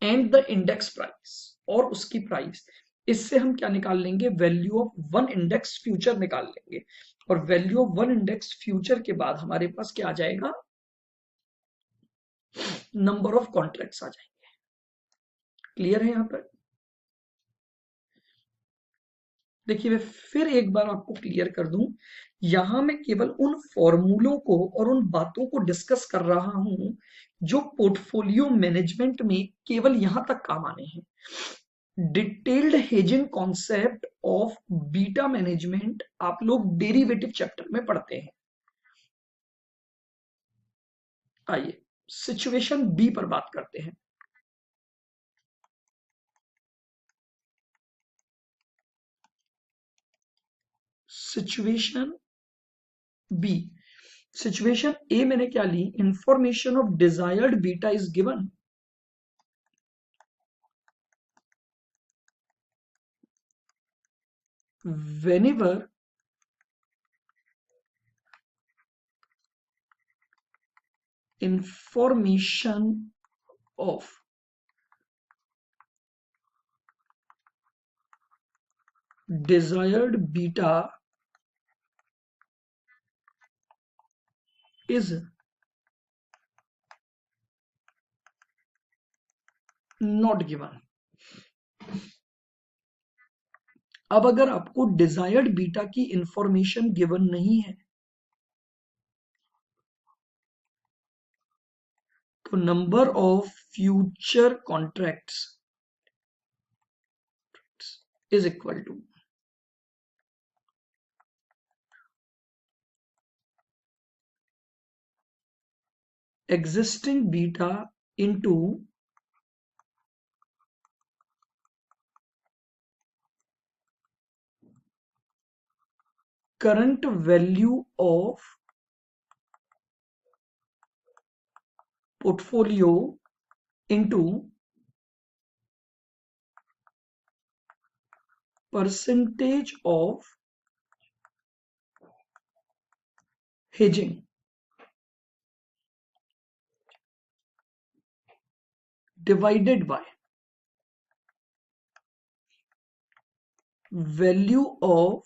and the index price और उसकी प्राइस। इससे हम क्या निकाल लेंगे, value of one index future निकाल लेंगे और value of one index future के बाद हमारे पास क्या आ जाएगा, नंबर ऑफ कॉन्ट्रैक्ट्स आ जाएंगे। क्लियर है यहां पर? देखिए मैं फिर एक बार आपको क्लियर कर दूं, यहां मैं केवल उन फॉर्मूलों को और उन बातों को डिस्कस कर रहा हूं जो पोर्टफोलियो मैनेजमेंट में केवल यहां तक काम आने हैं। Detailed hedging concept of beta management आप लोग डेरिवेटिव चैप्टर में पढ़ते हैं। आइए सिचुएशन बी पर बात करते हैं। सिचुएशन बी, सिचुएशन ए मैंने क्या ली, information of desired beta is given whenever information of desired beta is not given। अब अगर आपको डिजायर्ड बीटा की इंफॉर्मेशन गिवन नहीं है तो number of future contracts is equal to existing beta into current value of portfolio into percentage of hedging divided by value of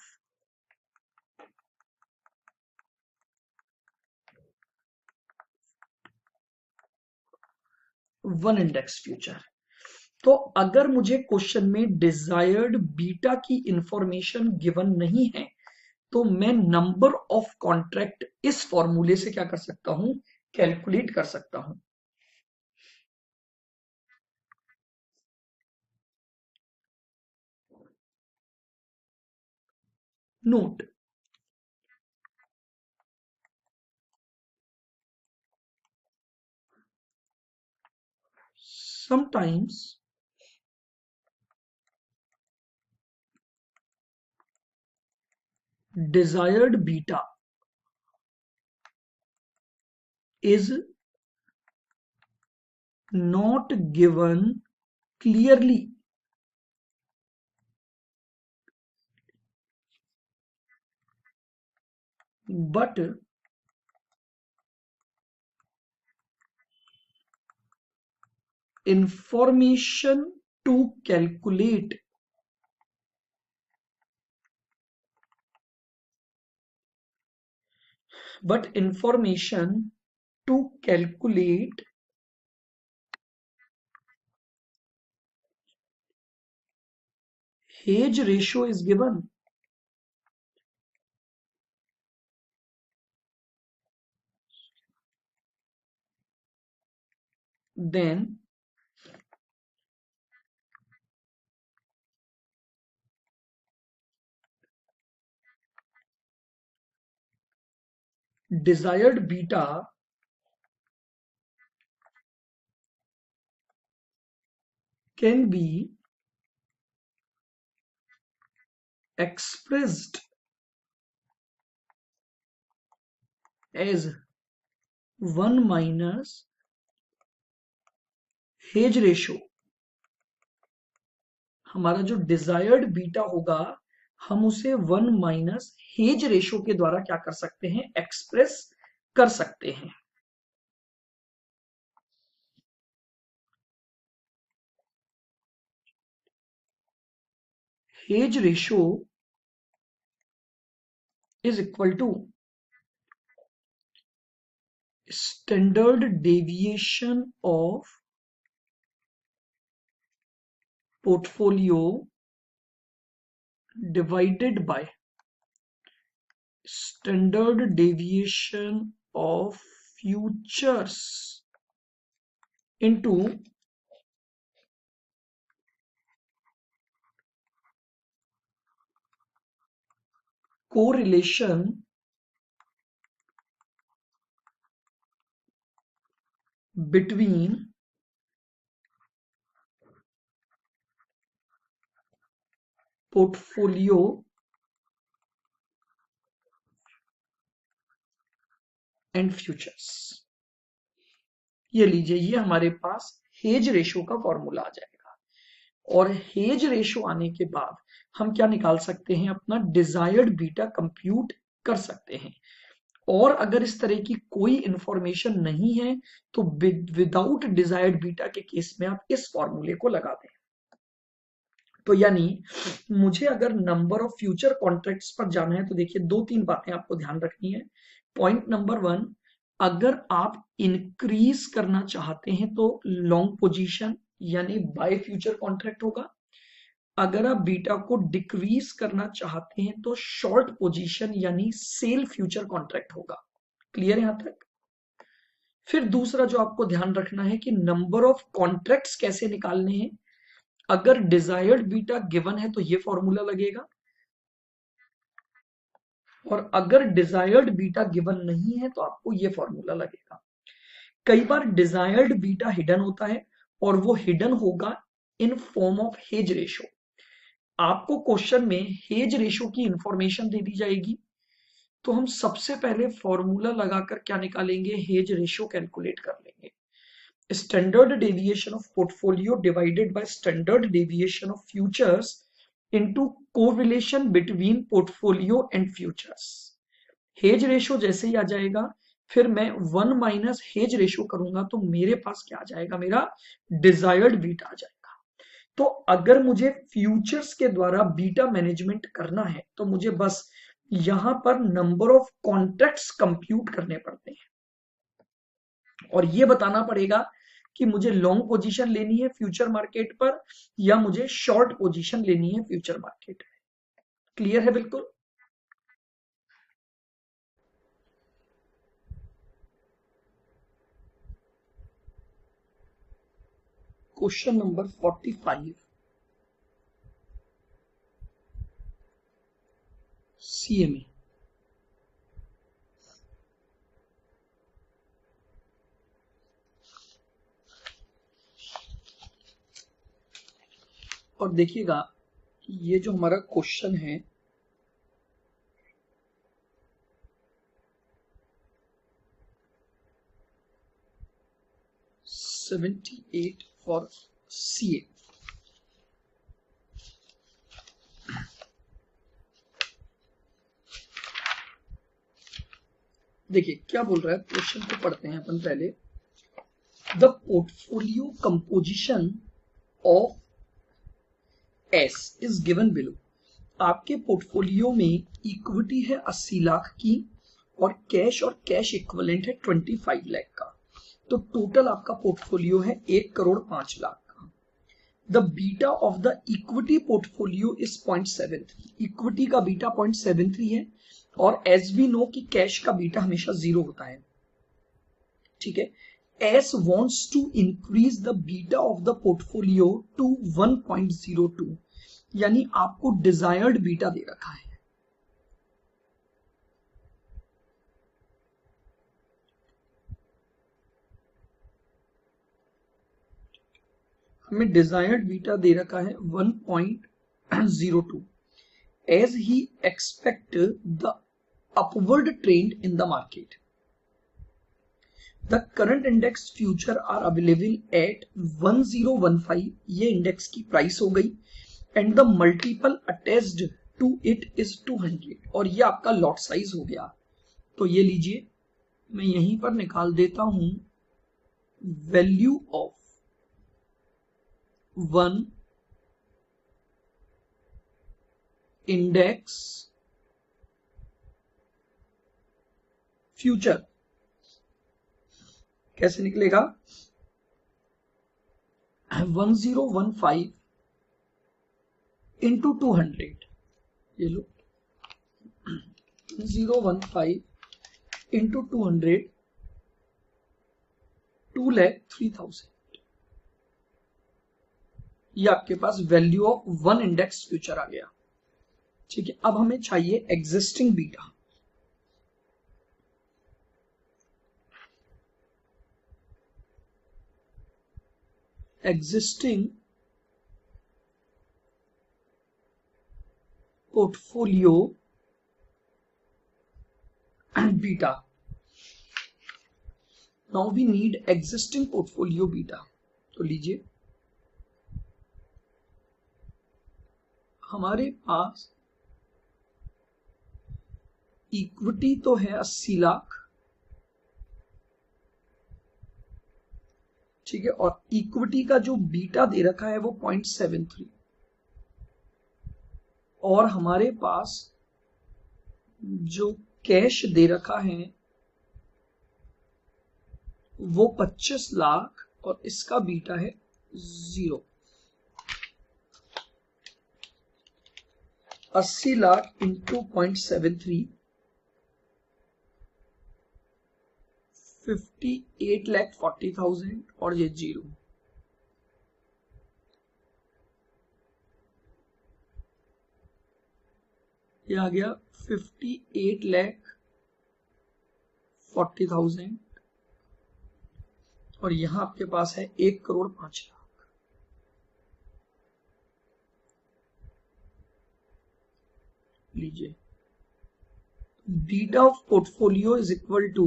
one index future. तो अगर मुझे क्वेश्चन में डिजायर्ड बीटा की information given नहीं है तो मैं नंबर ऑफ कॉन्ट्रैक्ट इस फॉर्मूले से क्या कर सकता हूं, कैलकुलेट कर सकता हूं। Note, sometimes desired beta is not given clearly, but information to calculate hedge ratio is given. Then desired beta can be expressed as 1 minus hedge ratio. हमारा जो डिजायर्ड बीटा होगा हम उसे 1 माइनस हेज रेशो के द्वारा क्या कर सकते हैं, एक्सप्रेस कर सकते हैं. Hedge ratio is equal to standard deviation of portfolio divided by standard deviation of futures into correlation between portfolio and futures. ये लीजिए, ये हमारे पास हेज रेशो का फॉर्मूला आ जाएगा. और हेज रेशो आने के बाद हम क्या निकाल सकते हैं, अपना डिजायर्ड बीटा कंप्यूट कर सकते हैं. और अगर इस तरह की कोई इंफॉर्मेशन नहीं है तो विदाउट डिजायर्ड बीटा के केस में आप इस फॉर्मूले को लगा दें. तो यानी मुझे अगर नंबर ऑफ फ्यूचर कॉन्ट्रैक्ट्स पर जाना है तो देखिए 2-3 बातें आपको ध्यान रखनी है. पॉइंट नंबर 1, अगर आप इंक्रीज करना चाहते हैं तो लॉन्ग पोजीशन यानी बाय फ्यूचर कॉन्ट्रैक्ट होगा. अगर आप बीटा को डिक्रीज करना चाहते हैं तो शॉर्ट पोजीशन यानी सेल फ्यूचर कॉन्ट्रैक्ट होगा. क्लियर यहां तक. फिर दूसरा जो आपको ध्यान रखना है कि नंबर ऑफ कॉन्ट्रैक्ट्स कैसे निकालने हैं. अगर डिजायर्ड बीटा गिवन है तो ये फॉर्मूला लगेगा, और अगर डिजायर्ड बीटा गिवन नहीं है तो आपको ये फॉर्मूला लगेगा. कई बार डिजायर्ड बीटा हिडन होता है और वो हिडन होगा in form of hedge ratio. आपको क्वेश्चन में हेज रेशो की इंफॉर्मेशन दे दी जाएगी तो हम सबसे पहले फॉर्मूला लगाकर क्या निकालेंगे, हेज रेशो कैलकुलेट कर लेंगे. Standard deviation of portfolio divided by standard deviation of futures into correlation between portfolio and futures. Hedge ratio जैसे ही आ जाएगा फिर मैं 1 माइनस हेज रेशो करूंगा तो मेरे पास क्या आ जाएगा, मेरा डिजायर्ड बीटा आ जाएगा. तो अगर मुझे फ्यूचर्स के द्वारा बीटा मैनेजमेंट करना है तो मुझे बस यहां पर नंबर ऑफ कॉन्ट्रैक्ट्स कंप्यूट करने पड़ते हैं और ये बताना पड़ेगा कि मुझे लॉन्ग पोजीशन लेनी है फ्यूचर मार्केट पर या मुझे शॉर्ट पोजीशन लेनी है फ्यूचर मार्केट में. क्लियर है बिल्कुल. Question number 45 CMA. और देखिएगा ये जो हमारा क्वेश्चन है $78 फॉर CA। देखिए क्या बोल रहा है, क्वेश्चन को पढ़ते हैं अपन पहले। The portfolio composition of S is given below. आपके पोर्टफोलियो में इक्विटी है 80 लाख की और कैश इक्विवेलेंट है 25 लाख का। तो टोटल आपका पोर्टफोलियो है 1,05,00,000 का। The beta of the equity portfolio is 0.73। Equity का बीटा 0.73 है और एज वी नो कि कैश का बीटा हमेशा 0 होता है। ठीक है, S wants to increase the beta of the portfolio to 1.02, यानी आपको डिजायर्ड बीटा दे रखा है। हमें डिजायर्ड बीटा दे रखा है 1.02 as he expect the upward trend in the market. The current index future are available at 1015, ये इंडेक्स की price हो गई, and the multiple attached to it is 200, और ये आपका लॉट साइज हो गया। तो ये लीजिए, मैं यहीं पर निकाल देता हूं वैल्यू ऑफ 1 इंडेक्स फ्यूचर। कैसे निकलेगा? 1015 इंटू 200, ये लो 1015 इंटू 200, 2,03,000। ये आपके पास वैल्यू ऑफ 1 इंडेक्स फ्यूचर आ गया। ठीक है, अब हमें चाहिए existing beta. Existing portfolio beta. Now we need existing portfolio beta. तो लीजिए, हमारे पास इक्विटी तो है 80 लाख, ठीक है, और इक्विटी का जो बीटा दे रखा है वो 0.73, और हमारे पास जो कैश दे रखा है वो 25 लाख और इसका बीटा है 0। 80 लाख इंटू 0.73, 58,40,000 और ये 0। ये आ गया 58,40,000 और यहां आपके पास है 1,05,00,000। लीजिए, beta of portfolio is equal to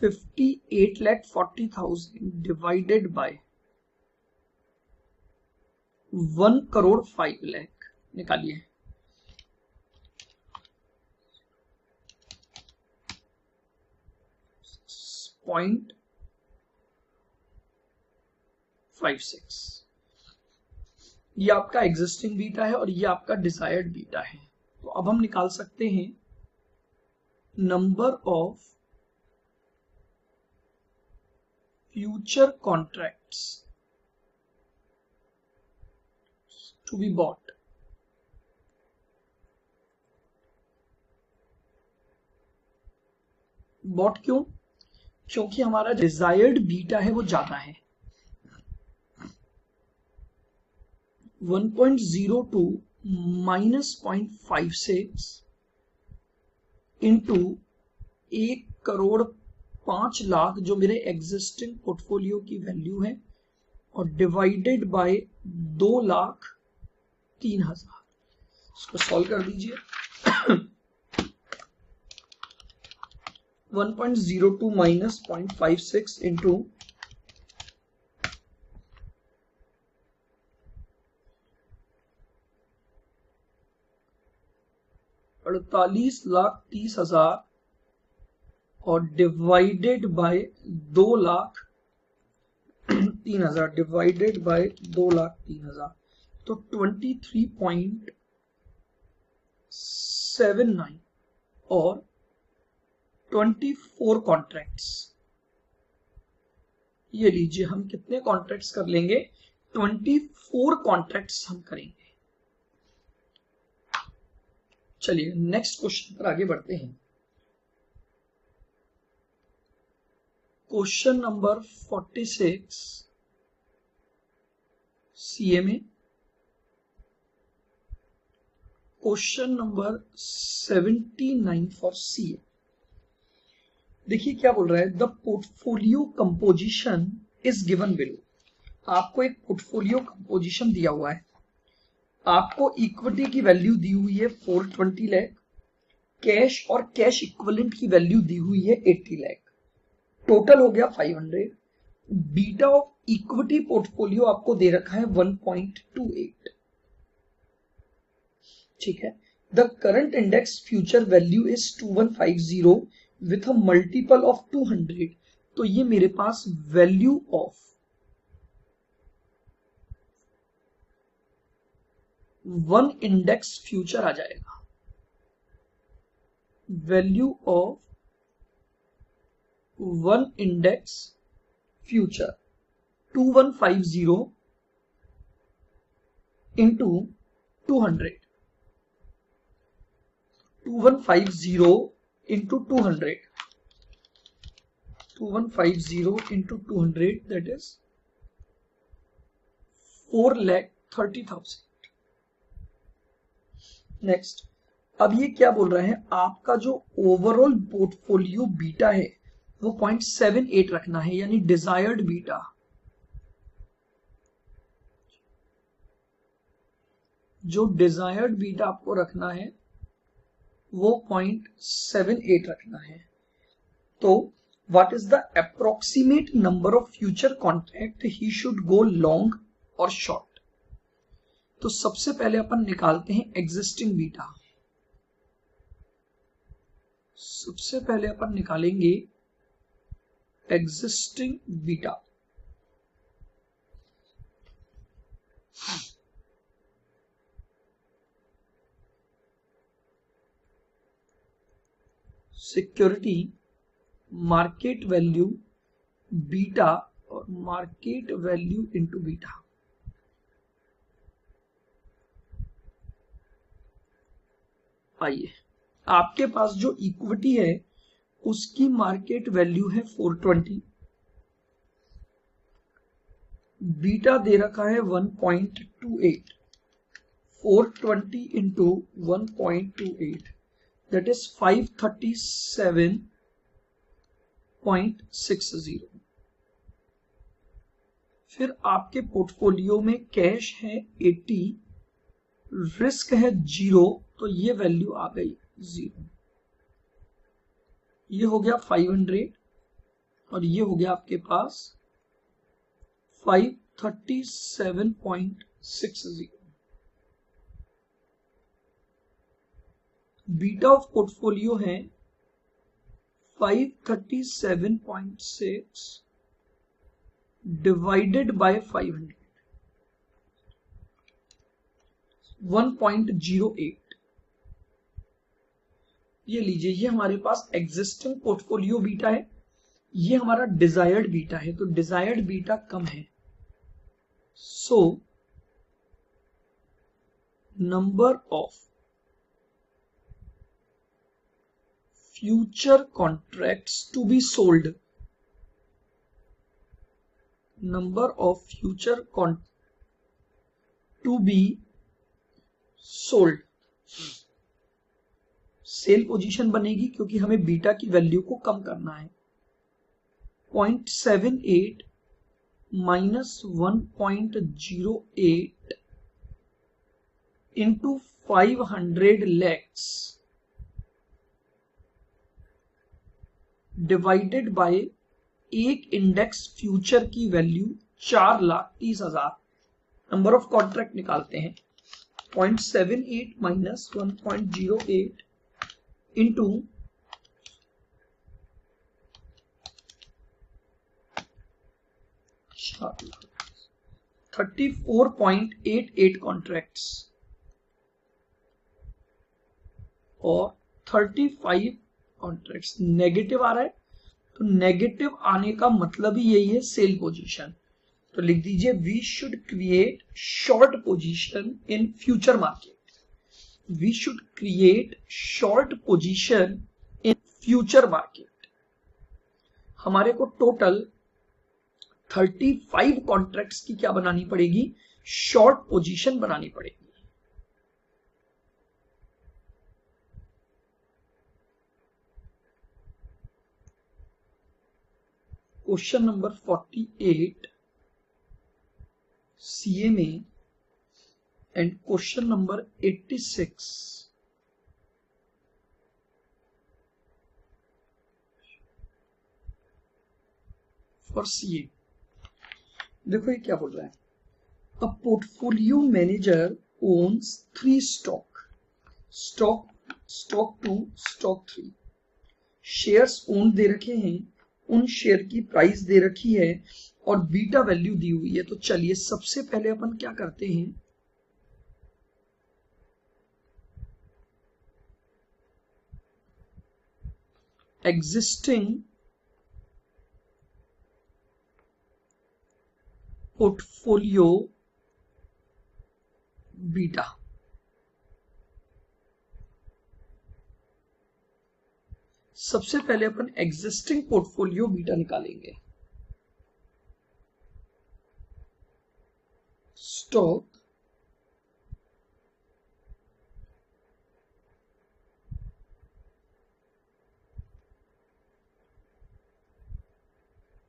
58,40,000 divided by 1,05,00,000 निकालिए। .56, ये आपका एग्जिस्टिंग बीटा है और ये आपका डिजायर्ड बीटा है। तो अब हम निकाल सकते हैं number of future contracts to be bought. Bought क्यों? क्योंकि हमारा डिजायर्ड बीटा है वो ज्यादा है। 1.02 माइनस 0.56 इंटू 1,05,00,000 जो मेरे एग्जिस्टिंग पोर्टफोलियो की वैल्यू है, और डिवाइडेड बाय 2,03,000। इसको सॉल्व कर दीजिए। 1.02 माइनस 0.56 इंटू 48,30,000 और डिवाइडेड बाय 2,03,000 डिवाइडेड बाय 2,03,000 तो 23.79 और 24 कॉन्ट्रैक्ट्स। ये लीजिए, हम कितने कॉन्ट्रैक्ट्स कर लेंगे? 24 कॉन्ट्रैक्ट्स हम करेंगे। चलिए नेक्स्ट क्वेश्चन पर आगे बढ़ते हैं। क्वेश्चन नंबर 46 सीए में, क्वेश्चन नंबर 79 फॉर सीए। देखिए क्या बोल रहा है, the portfolio composition is given below. आपको एक पोर्टफोलियो कंपोजिशन दिया हुआ है, आपको इक्विटी की वैल्यू दी हुई है 420 लाख, कैश और कैश इक्विवेलेंट की वैल्यू दी हुई है 80 लाख, टोटल हो गया 500। बीटा ऑफ इक्विटी पोर्टफोलियो आपको दे रखा है 1.28। ठीक है। The current index future value is 2150 with a multiple of 200। तो ये मेरे पास value of one index future आ जाएगा। Value of one index future 2150 into 200, 2150 into 200, 2150 into 200 that is 4,30,000। Next, अब ये क्या बोल रहे हैं, आपका जो ओवरऑल पोर्टफोलियो बीटा है वो 0.78 रखना है, यानी डिजायर्ड बीटा। जो डिजायर्ड बीटा आपको रखना है वो 0.78 रखना है। तो what is the approximate number of future contract he should go long और शॉर्ट? तो सबसे पहले अपन निकालते हैं एग्जिस्टिंग बीटा। सबसे पहले अपन निकालेंगे existing beta. Security market value beta और मार्केट वैल्यू इनटू बीटा। आइए, आपके पास जो इक्विटी है उसकी मार्केट वैल्यू है 420, बीटा दे रखा है 1.28, 420 इंटू 1.28 दैट इज 537.60। फिर आपके पोर्टफोलियो में कैश है 80, रिस्क है 0, तो ये वैल्यू आ गई 0। ये हो गया 500 और ये हो गया आपके पास 537.60। बीटा ऑफ पोर्टफोलियो है 537.6 डिवाइडेड बाय 500, 1.08। ये लीजिए, ये हमारे पास एग्जिस्टिंग पोर्टफोलियो बीटा है, ये हमारा डिजायर्ड बीटा है। तो डिजायर्ड बीटा कम है, so number of future contracts to be sold, number of future to be sold, sell position बनेगी क्योंकि हमें बीटा की वैल्यू को कम करना है। 0.78 -1.08 into 500 lakhs डिवाइडेड बाय एक इंडेक्स फ्यूचर की वैल्यू 4,30,000। नंबर ऑफ कॉन्ट्रैक्ट निकालते हैं। 0.78 माइनस 1.08 इंटू 34.88 कॉन्ट्रैक्ट्स और 35 कॉन्ट्रैक्ट्स। नेगेटिव आ रहा है तो नेगेटिव आने का मतलब ही यही है, सेल पोजीशन। तो लिख दीजिए we should create short position in future market. We should create short position in future market. हमारे को टोटल 35 कॉन्ट्रैक्ट्स की क्या बनानी पड़ेगी, शॉर्ट पोजीशन बनानी पड़ेगी। Question number 48 CMA and question number 86 for CA। देखो ये क्या बोल रहा है, a portfolio manager owns 3 stock 2, stock 3 shares own दे रखे हैं, उन शेयर की प्राइस दे रखी है और बीटा वैल्यू दी हुई है। तो चलिए सबसे पहले अपन क्या करते हैं, एग्जिस्टिंग पोर्टफोलियो बीटा। सबसे पहले अपन एग्जिस्टिंग पोर्टफोलियो बीटा निकालेंगे। स्टॉक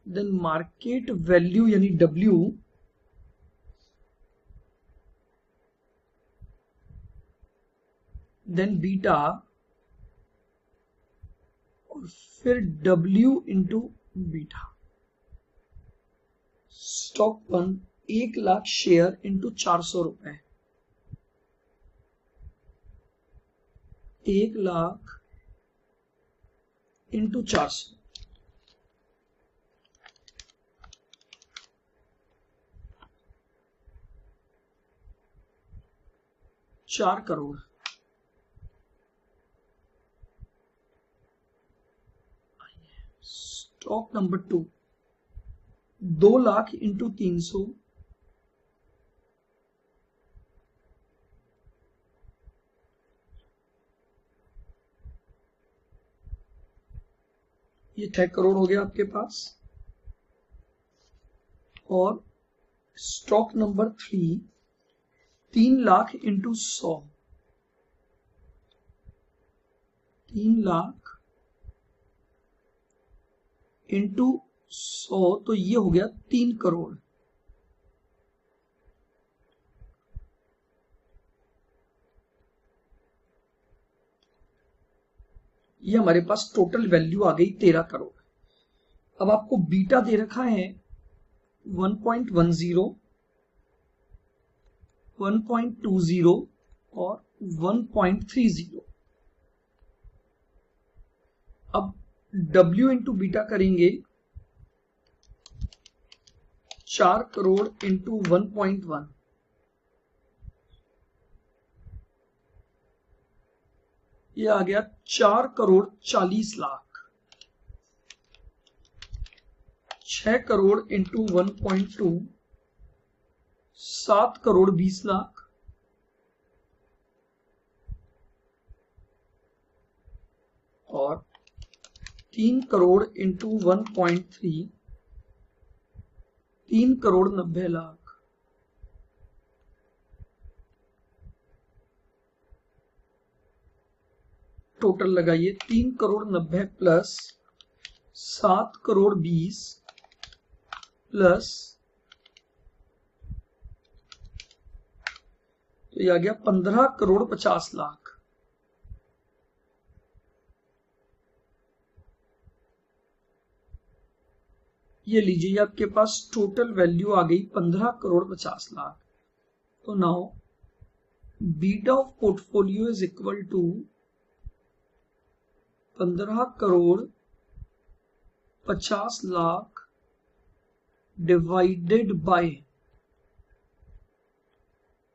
देन मार्केट वैल्यू यानी W, देन बीटा और फिर W into beta. Stock 1 1,00,000 share into 400 रुपए, 1,00,000 into 400, ₹4 crore. Stock number 2 2,00,000 into 300, ये 6 करोड़ हो गया आपके पास। और स्टॉक नंबर 3 3,00,000 इंटू 100, 3,00,000 इंटू 100, तो ये हो गया 3 करोड़। ये हमारे पास टोटल वैल्यू आ गई 13 करोड़। अब आपको बीटा दे रखा है 1.10, 1.20 और 1.30। अब W इंटू बीटा करेंगे 4 करोड़ इंटू 1.1, ये आ गया 4 करोड़ 40 लाख। 6 करोड़ इंटू 1.2 7 करोड़ 20 लाख। और 3 करोड़ इंटू 1.3 3 करोड़ 90 लाख। टोटल लगाइए 3 करोड़ 90 प्लस 7 करोड़ 20 प्लस तो ये आ गया 15,50,00,000। ये लीजिए, आपके पास टोटल वैल्यू आ गई 15,50,00,000। तो now beta of portfolio is equal to 15,50,00,000 divided by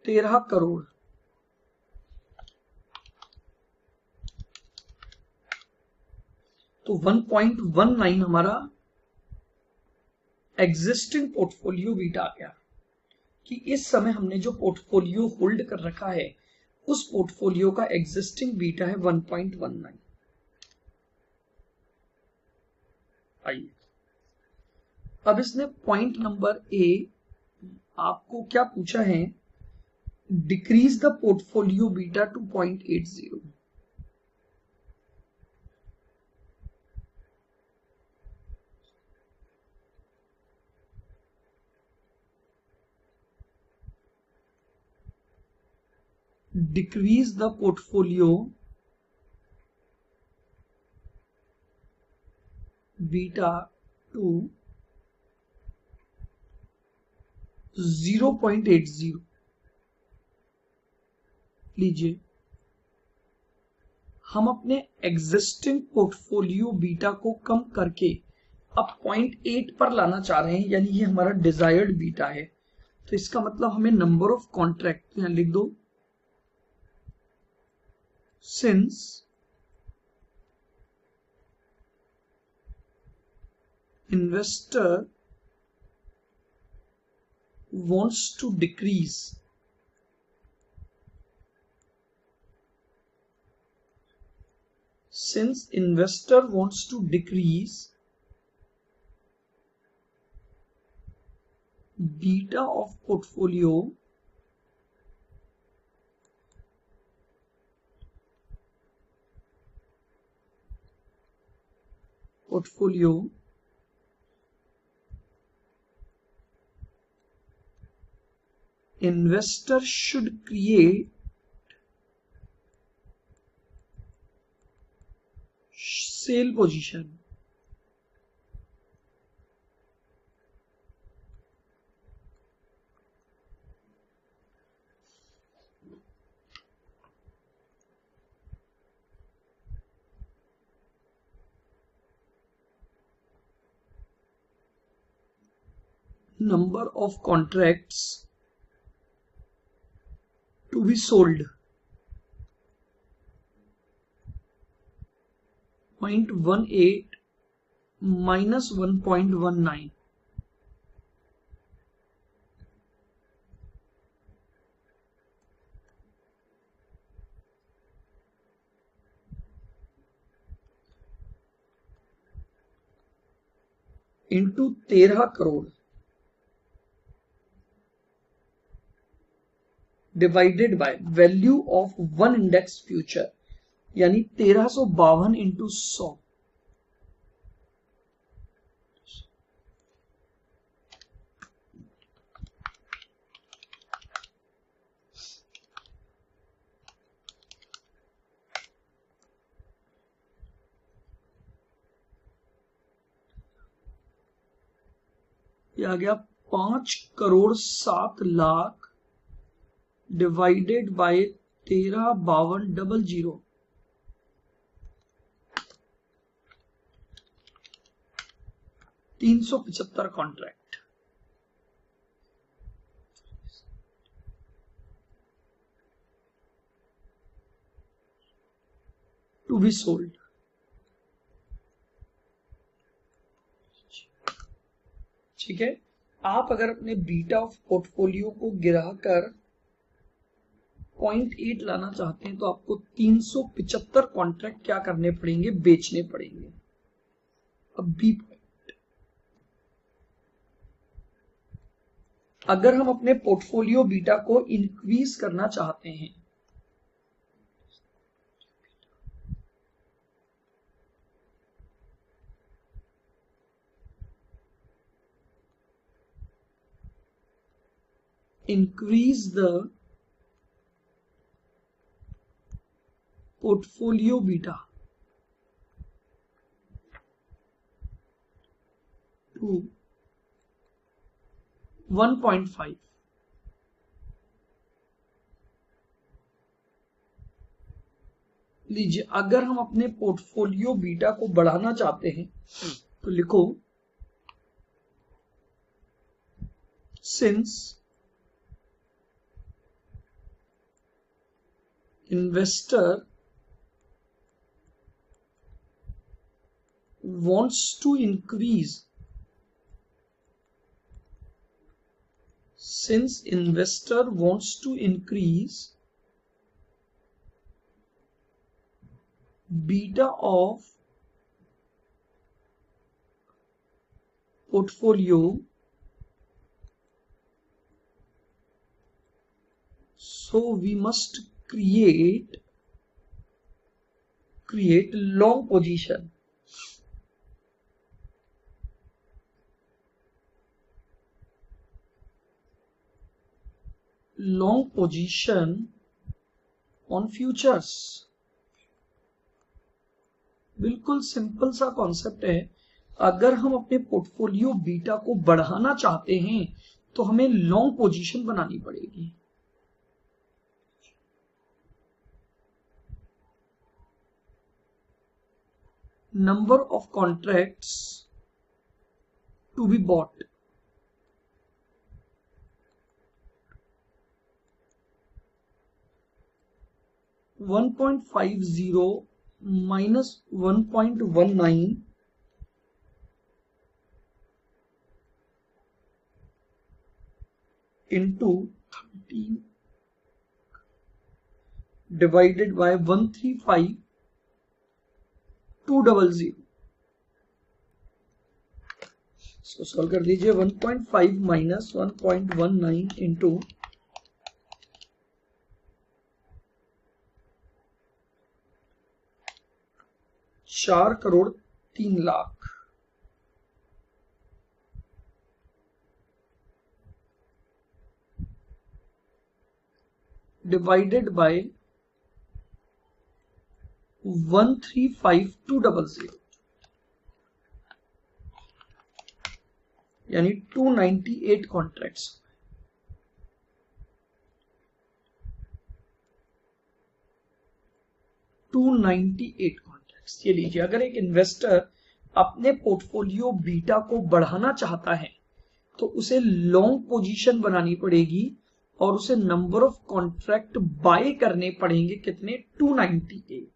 13 crore. तो 1.19 हमारा एग्जिस्टिंग पोर्टफोलियो बीटा आ गया कि इस समय हमने जो पोर्टफोलियो होल्ड कर रखा है उस पोर्टफोलियो का एग्जिस्टिंग बीटा है 1.19। आइए अब इसने पॉइंट नंबर ए आपको क्या पूछा है, decrease the portfolio beta two 0.80। decrease the portfolio beta to 0.80। लीजिए, हम अपने एग्जिस्टिंग पोर्टफोलियो बीटा को कम करके अब 0.8 पर लाना चाह रहे हैं, यानी ये हमारा डिजायर्ड बीटा है। तो इसका मतलब हमें नंबर ऑफ कॉन्ट्रैक्ट यहां लिख दो, since investor wants to decrease beta of portfolio investor should create sale position number of contracts to be sold 0.18 minus 1.19। Into 13 crore divided by value of one index future, यानी 1352 into 100। ये आ गया 5,07,00,000 divided by 135200। 375 contract. To be sold. ठीक है, आप अगर अपने beta of portfolio को गिराकर 0.8 लाना चाहते हैं तो आपको 375 कॉन्ट्रैक्ट क्या करने पड़ेंगे, बेचने पड़ेंगे। अब बी पॉइंट, अगर हम अपने पोर्टफोलियो बीटा को इंक्रीज करना चाहते हैं increase the portfolio beta two 1.5। लीजिए, अगर हम अपने पोर्टफोलियो बीटा को बढ़ाना चाहते हैं तो लिखो since investor wants to increase, since investor wants to increase beta of portfolio, so we must create long position. Long position on futures। बिल्कुल सिंपल सा कॉन्सेप्ट है। अगर हम अपने पोर्टफोलियो बीटा को बढ़ाना चाहते हैं तो हमें लॉन्ग पोजीशन बनानी पड़ेगी। Number of contracts to be bought, (1.50 minus 1.19 into 13 divided by 135,200। इसको सॉल्व कर दीजिए। 1.5 माइनस 1.19 इंटू 4,03,00,000 डिवाइडेड बाय 135,200, यानी 298 कॉन्ट्रैक्ट्स। ये लीजिए, अगर एक इन्वेस्टर अपने पोर्टफोलियो बीटा को बढ़ाना चाहता है तो उसे लॉन्ग पोजीशन बनानी पड़ेगी और उसे नंबर ऑफ कॉन्ट्रैक्ट बाय करने पड़ेंगे। कितने? 298।